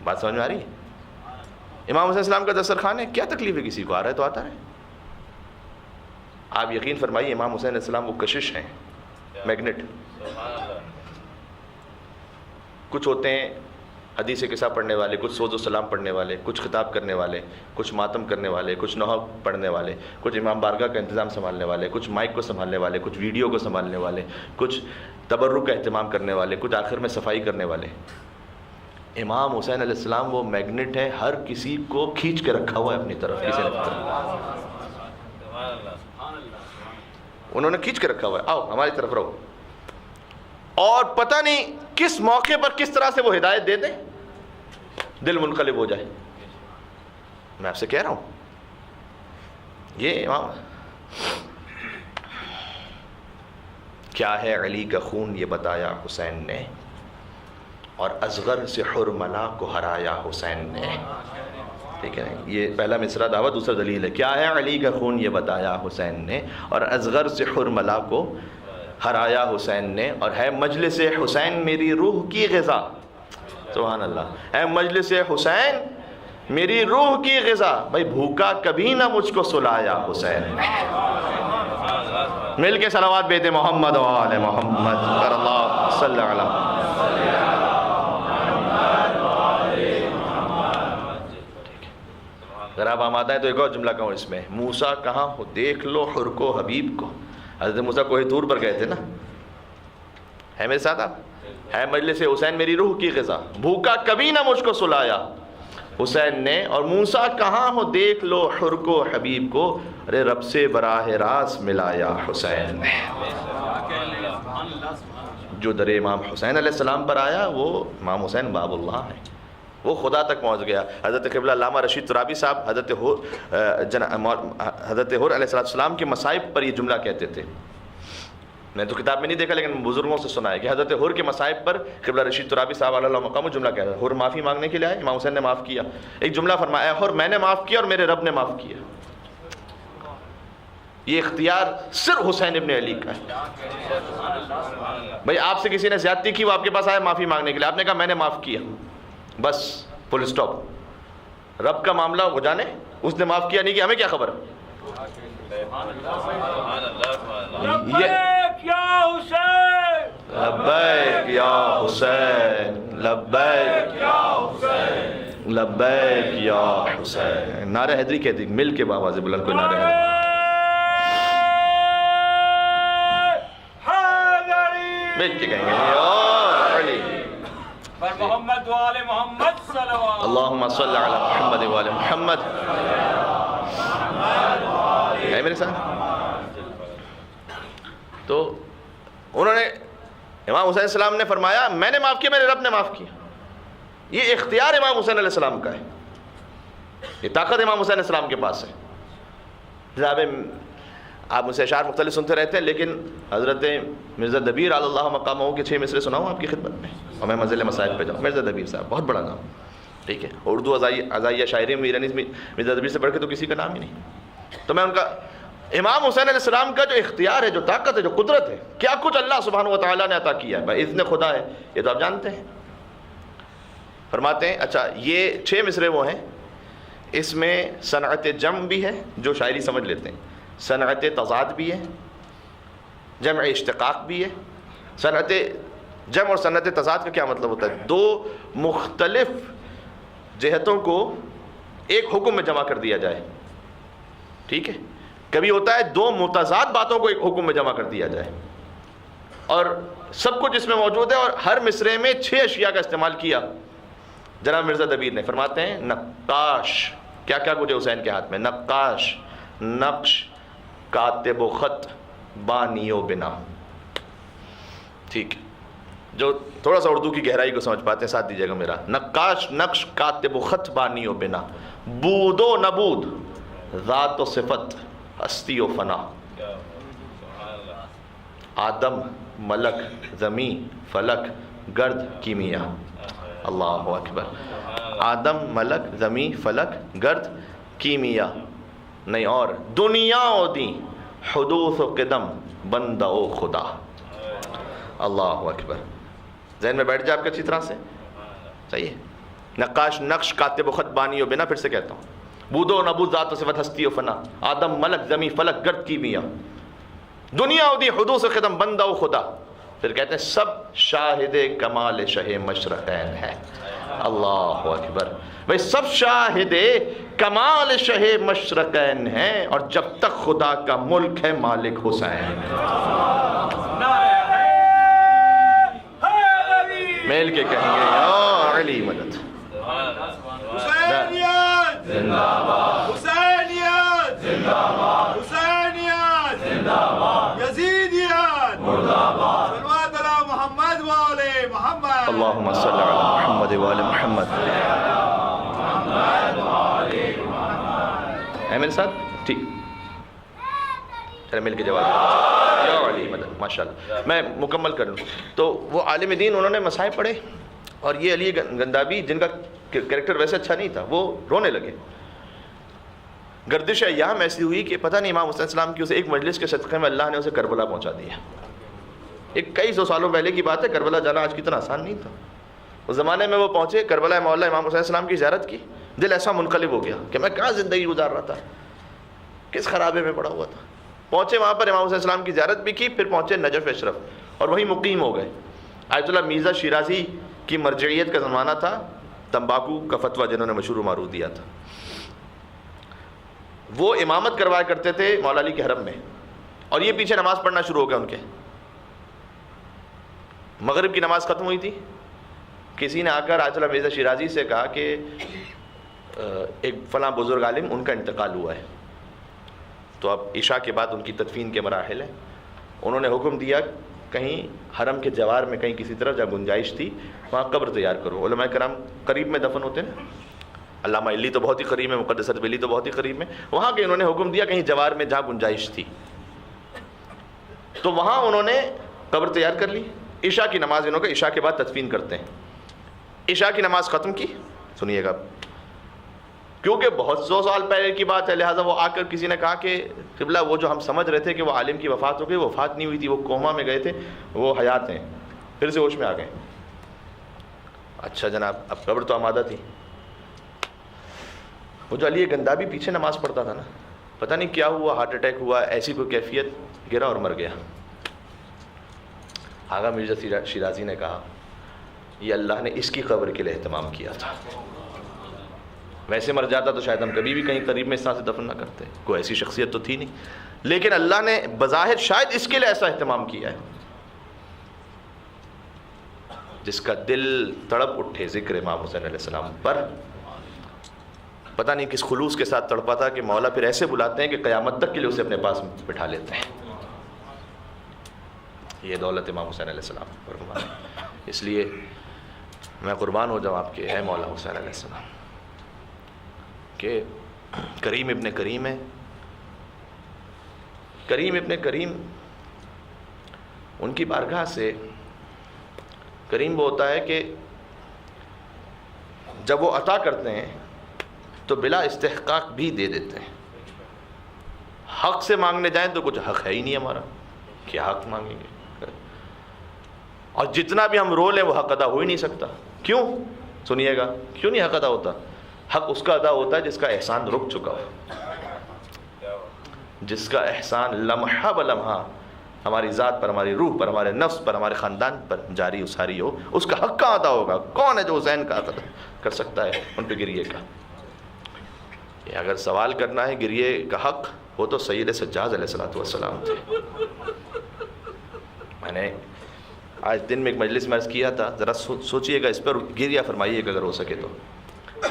بات سمجھ میں آ رہی ہے؟ امام حسین السلام کا دسترخوان ہے, کیا تکلیف ہے کسی کو, آ رہا ہے تو آتا رہے. آپ یقین فرمائیے امام حسین علیہ السلام وہ کشش ہیں, میگنیٹ. کچھ ہوتے ہیں حدیث قصہ پڑھنے والے, کچھ سوز و سلام پڑھنے والے, کچھ خطاب کرنے والے, کچھ ماتم کرنے والے, کچھ نحو پڑھنے والے, کچھ امام بارگاہ کا انتظام سنبھالنے والے, کچھ مائک کو سنبھالنے والے, کچھ ویڈیو کو سنبھالنے والے, کچھ تبرک کا اہتمام کرنے والے, کچھ آخر میں صفائی کرنے والے. امام حسین علیہ السلام وہ میگنیٹ ہے, ہر کسی کو کھینچ کے رکھا ہوا ہے اپنی طرف. کسی نے انہوں نے کھینچ کے رکھا ہوا ہے, آؤ ہماری طرف رہو. اور پتہ نہیں کس موقع پر کس طرح سے وہ ہدایت دے دیں, دل منقلب ہو جائے. میں آپ سے کہہ رہا ہوں یہ امام کیا ہے, علی کا خون یہ بتایا حسین نے, اور اصغر سے حرملا کو ہرایا حسین نے. ٹھیک ہے, یہ پہلا مصرع دعویٰ, دوسرا دلیل ہے. کیا ہے علی کا خون یہ بتایا حسین نے, اور اصغر سے حرملا کو ہرایا حسین نے, اور ہے مجلس حسین میری روح کی غذا. سبحان اللہ, ہے مجلس حسین میری روح کی غذا. بھائی بھوکا کبھی نہ مجھ کو سلایا حسین نے. مل کے صلوات بیت محمد و آل محمد کر اللہ صلی اللہ علیہ. اگر آپ آمادہ ہیں تو ایک اور جملہ کہوں اس میں, موسیٰ کہاں ہو دیکھ لو حر کو حبیب کو. حضرت موسیٰ کوہ طور پر گئے تھے نا, ہے میرے ساتھ آپ؟ ہے مجلس حسین میری روح کی غذا, بھوکا کبھی نہ مجھ کو سلایا حسین نے, اور موسیٰ کہاں ہو دیکھ لو حر کو حبیب کو, ارے رب سے براہ راست ملایا حسین نے. جو در امام حسین علیہ السلام پر آیا وہ امام حسین باب اللہ ہے, وہ خدا تک پہنچ گیا. حضرت قبلہ علامہ رشید ترابی صاحب حضرت حر علیہ السلام کے مصائب پر یہ جملہ کہتے تھے. میں تو کتاب میں نہیں دیکھا لیکن بزرگوں سے سنا ہے کہ حضرت حر کے مصائب پر قبلہ رشید ترابی صاحب علیہ مقام جملہ کہہ رہا ہے. حر معافی مانگنے کے لیے آئے, امام حسین نے معاف کیا. ایک جملہ فرمایا, حر میں نے معاف کیا اور میرے رب نے معاف کیا. یہ اختیار صرف حسین ابن علی کا ہے. بھائی آپ سے کسی نے زیادتی کی, وہ آپ کے پاس آیا معافی مانگنے کے لیے, آپ نے کہا میں نے معاف کیا, بس فل اسٹاپ. رب کا معاملہ وہ جانے, اس نے معاف کیا نہیں کیا ہمیں کیا خبر. لبیک یا حسین، لبیک یا حسین، لبیک یا حسین، لبیک یا حسین. نعرہ حیدری کہتی مل کے آواز بلند کوئی نعرہ حیدری. مل کے کہیں گے یا علی. بر محمد و آل محمد صلوات. اللہم صلی علی محمد و آل محمد. ہے میرے ساتھ؟ تو انہوں نے امام حسین السلام نے فرمایا میں نے معاف کیا، میرے رب نے معاف کیا. یہ اختیار امام حسین علیہ السلام کا ہے، یہ طاقت امام حسین علیہ السلام کے پاس ہے. جناب آپ مجھ سے اشعار مختلف سنتے رہتے ہیں، لیکن حضرت مرزا دبیر علی اللہ مقامہ کے 6 مصرے سناؤں آپ کی خدمت میں اور میں منزل مسائل پہ جاؤں. مرزا دبیر صاحب بہت بڑا نام، ٹھیک ہے، اردو عزائیہ شاعری میں مرزا دبیر سے بڑھ کے تو کسی کا نام ہی نہیں. تو میں ان کا امام حسین علیہ السلام کا جو اختیار ہے، جو طاقت ہے، جو قدرت ہے، کیا کچھ اللہ سبحانہ و تعالیٰ نے عطا کیا ہے، باذن خدا ہے، یہ تو آپ جانتے ہیں. فرماتے ہیں اچھا یہ 6 مصرے وہ ہیں، اس میں صنعت جم بھی ہے جو شاعری سمجھ لیتے ہیں، صنعت تضاد بھی ہے، جمع اشتقاق بھی ہے. صنعت جم اور صنعت تضاد کا کیا مطلب ہوتا ہے؟ 2 مختلف جہتوں کو ایک حکم میں جمع کر دیا جائے، ٹھیک ہے. کبھی ہوتا ہے 2 متضاد باتوں کو ایک حکم میں جمع کر دیا جائے، اور سب کچھ اس میں موجود ہے، اور ہر مصرے میں 6 اشیاء کا استعمال کیا جناب مرزا دبیر نے. فرماتے ہیں نقاش، کیا کیا کچھ ہے حسین کے ہاتھ میں؟ نقاش، نقش، کاتب و خط، بانی و بنا. ٹھیک ہے، جو تھوڑا سا اردو کی گہرائی کو سمجھ پاتے ہیں ساتھ دیجیے گا میرا. نقاش، نقش، کاتب و خط، بانی و بنا، بود و نبود، ذات و صفت، ہستی و فنا، آدم، ملک، زمین، فلک، گرد، کیمیا. اللہ اکبر. آدم، ملک، زمین، فلک، گرد، کیمیا. نہیں اور دنیا و دین، حدوث و قدم، بندہ و خدا. اللہ اکبر. ذہن میں بیٹھ جائے آپ کے اچھی طرح سے، صحیح ہے. نقاش، نقش، کاتب و خط، بانی و بنا. پھر سے کہتا ہوں، بود و نبود، ذات و صفت، ہستی و فنا، آدم، ملک، زمین، فلک، گرد، کیمیا. دنیا و دین، حدوث و قدم، بندہ و خدا. پھر کہتے ہیں سب شاہد کمال شہ مشرقین ہے. اللہ اکبر. بھئی سب شاہد کمال شہ مشرقین ہیں، اور جب تک خدا کا ملک ہے مالک حسین. میل کے کہیں گے یا علی مدد. حسینیت زندہ باد، حسینیت زندہ باد، حسینیت زندہ باد، یزیدیت مردہ باد. صلوات علی محمد و آل محمد. اللہم صلی علی محمد و آل محمد. ہے میرے ساتھ؟ ٹھیک، چلے مل کے جواب یا علی مدد. ماشاءاللہ. میں مکمل کر لوں. تو وہ عالم دین انہوں نے مسائل پڑھے، اور یہ علی گندابی جن کا کریکٹر ویسے اچھا نہیں تھا، وہ رونے لگے. گردش ایام ایسی ہوئی کہ پتہ نہیں امام حسین السلام کی اسے ایک مجلس کے صدقے میں اللہ نے اسے کربلا پہنچا دیا. ایک کئی سو سالوں پہلے کی بات ہے، کربلا جانا آج کتنا آسان نہیں تھا. اس زمانے میں وہ پہنچے کربلا مولا، امام حسین السلام کی زیارت کی. دل ایسا منقلب ہو گیا کہ میں کہاں زندگی گزار رہا تھا، کس خرابے میں پڑا ہوا تھا. پہنچے وہاں پر امام حسین السلام کی زیارت بھی کی، پھر پہنچے نجف اشرف اور وہیں مقیم ہو گئے. آیت اللہ میرزا شیرازی کی مرجعیت کا زمانہ تھا، تمباکو کا فتویٰ جنہوں نے مشہور و معروف دیا تھا. وہ امامت کروایا کرتے تھے مولا علی کے حرم میں، اور یہ پیچھے نماز پڑھنا شروع ہو گیا ان کے. مغرب کی نماز ختم ہوئی تھی، کسی نے آ کر آیت اللہ میرزا شیرازی سے کہا کہ ایک فلاں بزرگ عالم ان کا انتقال ہوا ہے، تو اب عشاء کے بعد ان کی تدفین کے مراحل ہیں. انہوں نے حکم دیا کہیں حرم کے جوار میں کہیں کسی طرف جہاں گنجائش تھی وہاں قبر تیار کرو. علماء کرام قریب میں دفن ہوتے ہیں، علامہ علی تو بہت ہی قریب ہے، مقدس علی تو بہت ہی قریب میں. وہاں کے انہوں نے حکم دیا کہیں جوار میں جہاں گنجائش تھی، تو وہاں انہوں نے قبر تیار کر لی. عشاء کی نماز انہوں کا عشاء کے بعد تدفین کرتے ہیں. عشاء کی نماز ختم کی، سنیے گا کیونکہ بہت سو سال پہلے کی بات ہے، لہٰذا وہ آ کر کسی نے کہا کہ قبلہ وہ جو ہم سمجھ رہے تھے کہ وہ عالم کی وفات ہو گئی، وہ وفات نہیں ہوئی تھی، وہ کوما میں گئے تھے، وہ حیات ہیں. پھر سے ہوش میں آ گئے. اچھا جناب، اب قبر تو آمادہ تھی. وہ جو علی گندابی پیچھے نماز پڑھتا تھا نا، پتہ نہیں کیا ہوا، ہارٹ اٹیک ہوا، ایسی کوئی کیفیت، گرا اور مر گیا۔ آغا مرزا شیرازی نے کہا یہ اللہ نے اس کی قبر کے لیے اہتمام کیا تھا، ویسے مر جاتا تو شاید ہم کبھی بھی کہیں قریب میں اس طرح سے دفن نہ کرتے، کوئی ایسی شخصیت تو تھی نہیں، لیکن اللہ نے بظاہر شاید اس کے لیے ایسا اہتمام کیا ہے جس کا دل تڑپ اٹھے ذکر امام حسین علیہ السلام پر۔ پتہ نہیں کس خلوص کے ساتھ تڑپا تھا کہ مولا پھر ایسے بلاتے ہیں کہ قیامت تک کے لیے اسے اپنے پاس بٹھا لیتے ہیں۔ یہ دولت امام حسین علیہ السلام پر، اس لیے میں قربان ہو جاؤں آپ کے اے مولا حسین علیہ السلام کہ کریم ابن کریم ہے۔ کریم ابن کریم، ان کی بارگاہ سے کریم وہ ہوتا ہے کہ جب وہ عطا کرتے ہیں تو بلا استحقاق بھی دے دیتے ہیں۔ حق سے مانگنے جائیں تو کچھ حق ہے ہی نہیں ہمارا، کیا حق مانگیں گے؟ اور جتنا بھی ہم رول ہیں وہ حق ادا ہو ہی نہیں سکتا۔ کیوں؟ سنیے گا کیوں نہیں حق ادا ہوتا؟ حق اس کا ادا ہوتا ہے جس کا احسان رک چکا ہو، جس کا احسان لمحہ بلمحہ ہماری ذات پر، ہماری روح پر، ہمارے نفس پر، ہمارے خاندان پر جاری ساری ہو، اس کا حق کہاں ادا ہوگا؟ کون ہے جو حسین کا ادا کر سکتا ہے ان پہ گریے کا؟ اگر سوال کرنا ہے گریے کا حق، وہ تو سید سجاد علیہ السلام تھے۔ میں نے آج دن میں ایک مجلس میں عرض کیا تھا، ذرا سوچئے گا اس پر، گریہ فرمائیے گا اگر ہو سکے تو۔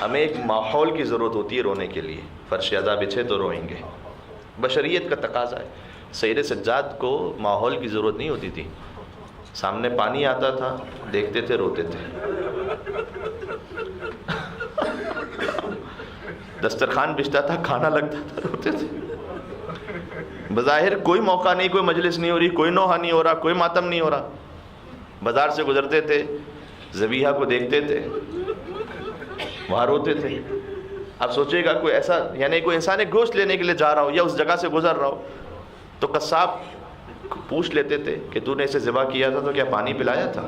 ہمیں ایک ماحول کی ضرورت ہوتی ہے رونے کے لیے، فرش عزا بچھے تو روئیں گے، بشریت کا تقاضا ہے۔ سید سجاد کو ماحول کی ضرورت نہیں ہوتی تھی، سامنے پانی آتا تھا، دیکھتے تھے، روتے تھے۔ دسترخوان بچھتا تھا، کھانا لگتا تھا، روتے تھے۔ بظاہر کوئی موقع نہیں، کوئی مجلس نہیں ہو رہی، کوئی نوحہ نہیں ہو رہا، کوئی ماتم نہیں ہو رہا، بازار سے گزرتے تھے، ذبیحہ کو دیکھتے تھے، وہاں روتے تھے۔ اب سوچئے گا کوئی ایسا، یعنی کوئی انسان گوشت لینے کے لیے جا رہا ہو یا اس جگہ سے گزر رہا ہو تو قصاب پوچھ لیتے تھے کہ تو نے اسے ذبح کیا تھا تو کیا پانی پلایا تھا؟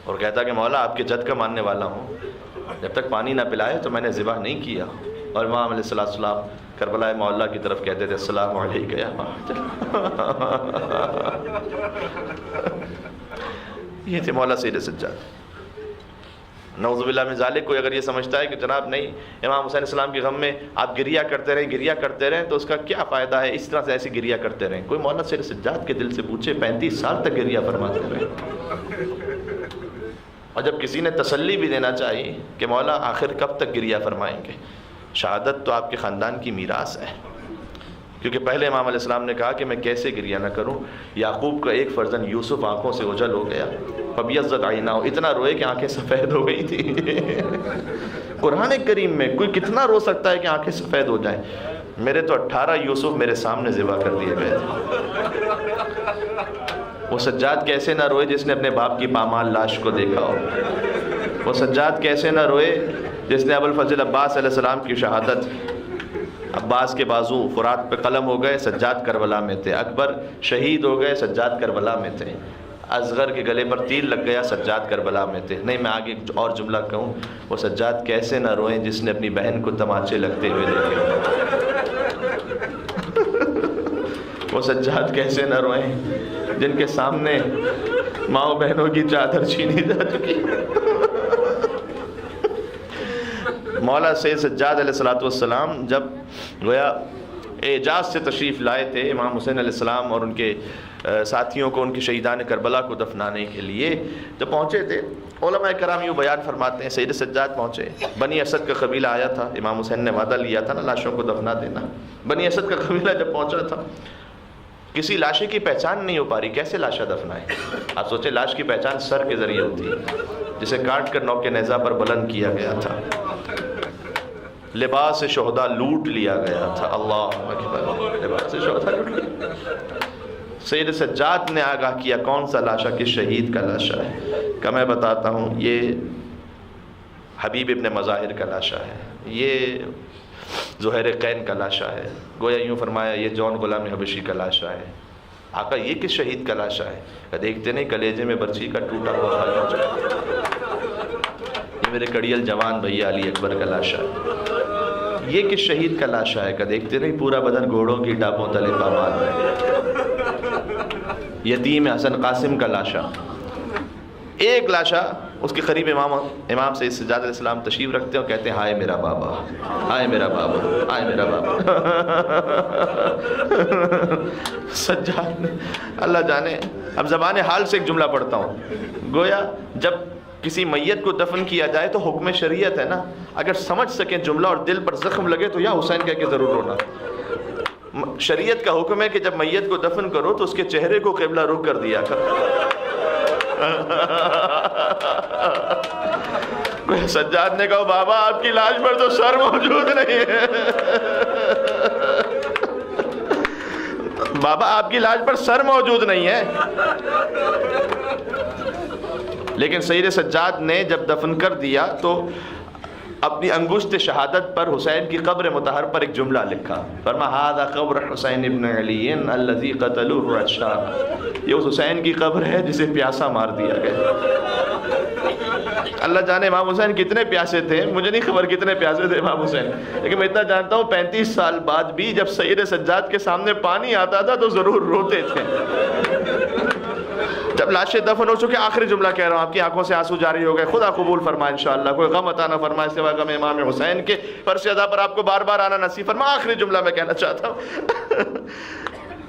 اور کہتا کہ مولا آپ کے جد کا ماننے والا ہوں، جب تک پانی نہ پلائے تو میں نے ذبح نہیں کیا۔ اور امام علیہ السلام کربلا معلیٰ کی طرف کہتے تھے السلام علیکم یا یہ تھے مولا سید سجاد۔ نعوذ باللہ من ذالک، کوئی اگر یہ سمجھتا ہے کہ جناب نہیں امام حسین السلام کے غم میں آپ گریہ کرتے رہیں تو اس کا کیا فائدہ ہے، اس طرح سے ایسی گریہ کرتے رہیں۔ کوئی مولا سید سجاد کے دل سے پوچھے، 35 سال تک گریہ فرماتے رہے۔ اور جب کسی نے تسلی بھی دینا چاہیے کہ مولا آخر کب تک گریہ فرمائیں گے، شہادت تو آپ کے خاندان کی میراث ہے، کیونکہ پہلے امام علیہ السلام نے کہا کہ میں کیسے گریہ نہ کروں۔ یعقوب کا ایک فرزند یوسف آنکھوں سے اوجھل ہو گیا، فَبِيَضَّتْ عَيْنَاهُ، اتنا روئے کہ آنکھیں سفید ہو گئی تھی۔ قرآن کریم میں کوئی کتنا رو سکتا ہے کہ آنکھیں سفید ہو جائیں؟ میرے تو 18 یوسف میرے سامنے ذبح کر دیے گئے تھے۔ وہ سجاد کیسے نہ روئے جس نے اپنے باپ کی پامال لاش کو دیکھا ہو؟ وہ سجاد کیسے نہ روئے جس نے ابوالفضل عباس علیہ السلام کی شہادت، عباس کے بازو فرات پہ قلم ہو گئے، سجاد کربلا میں تھے، اکبر شہید ہو گئے، سجاد کربلا میں تھے، اصغر کے گلے پر تیر لگ گیا، سجاد کربلا میں تھے۔ نہیں میں آگے اور جملہ کہوں، وہ سجاد کیسے نہ روئیں جس نے اپنی بہن کو تماچے لگتے ہوئے دیکھے؟ وہ سجاد کیسے نہ روئیں جن کے سامنے ماں بہنوں کی چادر چھینی جا چکی؟ مولا سید سجاد علیہ السلام جب گویا اعجاز سے تشریف لائے تھے امام حسین علیہ السلام اور ان کے ساتھیوں کو، ان کے شہیدان کربلا کو دفنانے کے لیے جب پہنچے تھے، علماء کرام یوں بیان فرماتے ہیں، سید سجاد پہنچے، بنی اسد کا قبیلہ آیا تھا، امام حسین نے وعدہ لیا تھا نا لاشوں کو دفنا دینا۔ بنی اسد کا قبیلہ جب پہنچا تھا، کسی لاشے کی پہچان نہیں ہو پا رہی، کیسے لاشا دفنائے؟ آپ سوچیں لاش کی پہچان سر کے ذریعے ہوتی ہے، جسے کاٹ کر نوک نیزہ پر بلند کیا گیا تھا، لباس شہداء لوٹ لیا گیا تھا، اللہ اکبر، لباس شہداء لوٹ لیا۔ سید سجاد نے آگاہ کیا کون سا لاشا کس شہید کا لاشا ہے، کہ میں بتاتا ہوں یہ حبیب ابن مظاہر کا لاشا ہے، یہ زہیر قین کا لاشا ہے، گویا یوں فرمایا یہ جون غلام حبشی کا لاشا ہے۔ آقا یہ کس شہید کا لاشا ہے؟ کہ دیکھتے نہیں کلیجے میں برچی کا ٹوٹا ہوا خالی ہو جائے، یہ میرے کڑیل جوان بھیا علی اکبر کا لاشا ہے۔ یہ کس شہید کا لاشا ہے کہ دیکھتے نہیں پورا بدن گھوڑوں کی ٹاپوں تلے پامال ہے. یتیم حسن قاسم کا لاشا. ایک لاشا اس کے قریب امام سید سجاد علیہ السلام تشریف رکھتے ہیں اور کہتے ہیں ہائے میرا بابا، ہائے میرا بابا، ہائے میرا بابا. سجاد نے اللہ جانے، اب زبان حال سے ایک جملہ پڑھتا ہوں. گویا جب کسی میت کو دفن کیا جائے تو حکم شریعت ہے نا، اگر سمجھ سکیں جملہ اور دل پر زخم لگے تو یا حسین کہہ کے ضرور رونا. شریعت کا حکم ہے کہ جب میت کو دفن کرو تو اس کے چہرے کو قبلہ رخ کر دیا کرو. سجاد نے کہا بابا آپ کی لاش پر تو سر موجود نہیں ہے. بابا آپ کی لاش پر سر موجود نہیں ہے. لیکن سید سجاد نے جب دفن کر دیا تو اپنی انگشت شہادت پر حسین کی قبر مطہر پر ایک جملہ لکھا. فرمایا ھذا قبر حسین ابن علی الذی قتلوہ العطشان. یہ اس حسین کی قبر ہے جسے پیاسا مار دیا گیا. اللہ جانے امام حسین کتنے پیاسے تھے، مجھے نہیں خبر کتنے پیاسے تھے امام حسین، لیکن میں اتنا جانتا ہوں 35 سال بعد بھی جب سید سجاد کے سامنے پانی آتا تھا تو ضرور روتے تھے. جب لاشیں دفن ہو چکے آخری جملہ کہہ رہا ہوں، آپ کی آنکھوں سے آنسو جاری ہو گئے. خدا قبول فرمائے انشاءاللہ، کوئی غم عطا نہ فرمائے سوا غم امام حسین کے. فرش ادا پر آپ کو بار بار آنا نصیب فرمائے. آخری جملہ میں کہنا چاہتا ہوں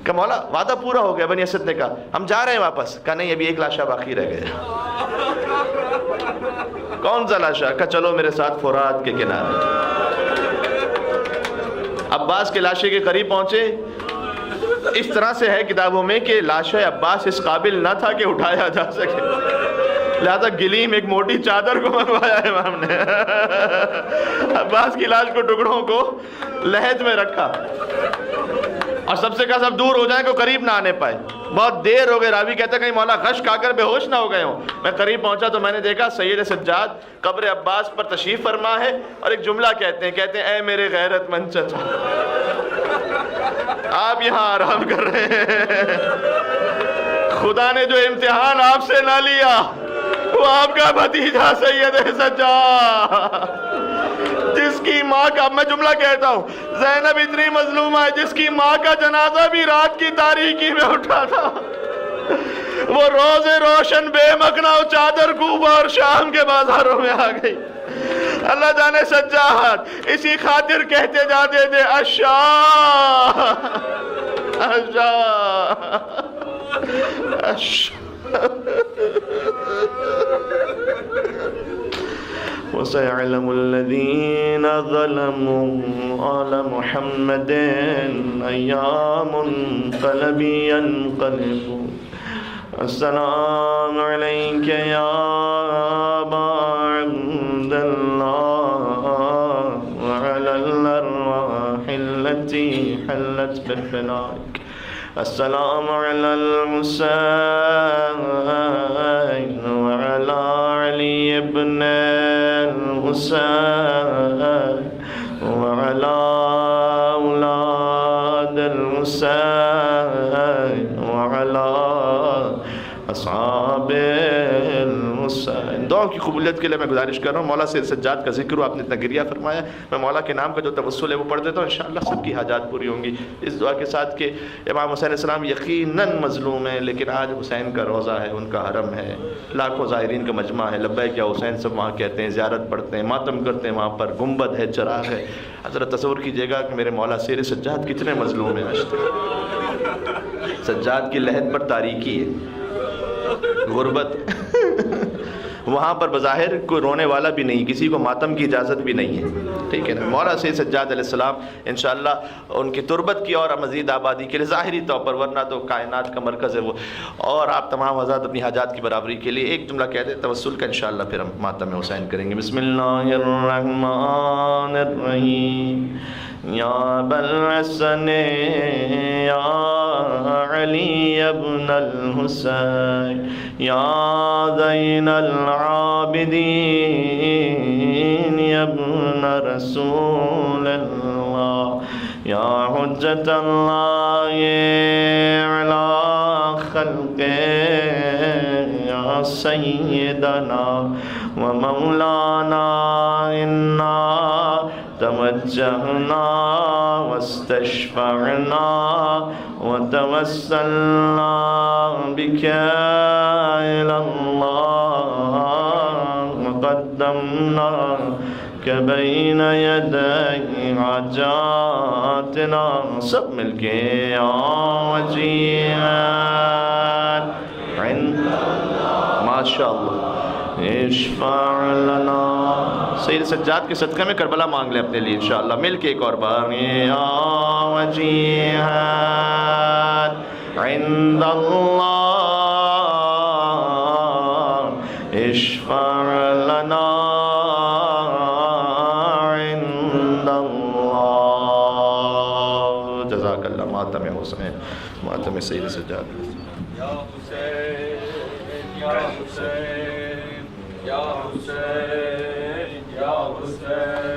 کہ مولا وعدہ پورا ہو گیا. بنی اسد نے کہا ہم جا رہے ہیں واپس. کہا نہیں ابھی ایک لاشا باقی رہ گیا. کون سا لاشا؟ کہا چلو میرے ساتھ فرات کے کنارے. عباس کے لاشے کے قریب پہنچے. اس طرح سے ہے کتابوں میں کہ لاش عباس اس قابل نہ تھا کہ اٹھایا جا سکے، لہذا گلیم ایک موٹی چادر کو منگوایا امام نے. عباس کی لاش کو ٹکڑوں کو لحد میں رکھا اور سب سے کہا سب دور ہو جائیں کہ قریب نہ آنے پائے. بہت دیر ہو گئے. راوی کہتا ہے کہیں مولا غش کھا کر بے ہوش نہ ہو گئے ہوں. میں قریب پہنچا تو میں نے دیکھا سید سجاد قبر عباس پر تشریف فرما ہے اور ایک جملہ کہتے ہیں اے میرے غیرت مند چچا آپ یہاں آرام کر رہے ہیں. خدا نے جو امتحان آپ سے نہ لیا وہ آپ کا بھتیجا سید سجاد جس کی ماں کا، میں جملہ کہتا ہوں، زینب اتنی مظلومہ ہے جس کی ماں کا جنازہ بھی رات کی تاریکی میں اٹھا تھا. وہ روز روشن بے مکنا چادر کوبہ اور شام کے بازاروں میں آ گئی. اللہ جانے سجاد اسی خاطر کہتے جاتے تھے اشاہ اشاہ اشاہ. وَسَيَعْلَمُ الَّذِينَ ظَلَمُوا عَلَى مُحَمَّدٍ أَيَّامُ انقلب ينقلبون. السلام علیک یا ابا عبد اللہ وعلى الارواح التي حلت بفنائك. السلام علی الحسین وعلى علی ابن الحسین وعلى اولاد الحسین وعلى اصحاب الحسین. دعا کی قبولیت کے لیے میں گزارش کر رہا ہوں. مولا سید سجاد کا ذکر ہو، آپ نے اتنا گریہ فرمایا، میں مولا کے نام کا جو توسل ہے وہ پڑھ دیتا ہوں. انشاءاللہ سب کی حاجات پوری ہوں گی اس دعا کے ساتھ کہ امام حسین علیہ السلام یقیناً مظلوم ہیں، لیکن آج حسین کا روضہ ہے، ان کا حرم ہے، لاکھوں زائرین کا مجمع ہے. لبیک یا حسین سب وہاں کہتے ہیں، زیارت پڑھتے ہیں، ماتم کرتے ہیں. وہاں پر گنبد ہے، چراغ ہے. حضرت تصور کیجئے گا کہ میرے مولا سید سجاد کتنے مظلوم ہیں. آج تک سجاد کی لحد پر تاریکی ہے، غربت. وہاں پر بظاہر کوئی رونے والا بھی نہیں، کسی کو ماتم کی اجازت بھی نہیں ہے. ٹھیک ہے نا. مولا سید سجاد علیہ السلام انشاءاللہ ان کی تربت کی اور مزید آبادی کے لیے ظاہری طور پر، ورنہ تو کائنات کا مرکز ہے وہ. اور آپ تمام حضرات اپنی حاجات کی برابری کے لیے ایک جملہ کہہ دیں توسل کا، انشاءاللہ پھر ہم ماتم حسین کریں گے. بسم اللہ الرحمن الرحیم. یا ابوالحسن یا علی ابن الحسین یا زین العابدین یا ابن رسول اللہ یا حجت اللہ علی خلقہ یا سیدنا و مولانا انا توجهنا واستشفعنا وتوسلنا بك إلى الله وقدمناك بين يدي حاجاتنا. سب مل کے يا وجيها عند ما شاء الله اشفع لنا. سید سجاد کے صدقے میں کربلا مانگ لیں اپنے لیے انشاءاللہ مل کے ایک اور بار. یا وجیہا عند اللہ اشفع لنا عند اللہ. جزاک اللہ. ماتم حسین، ماتم سید سجاد. یا حسین یا حسین یا حسین یا حسین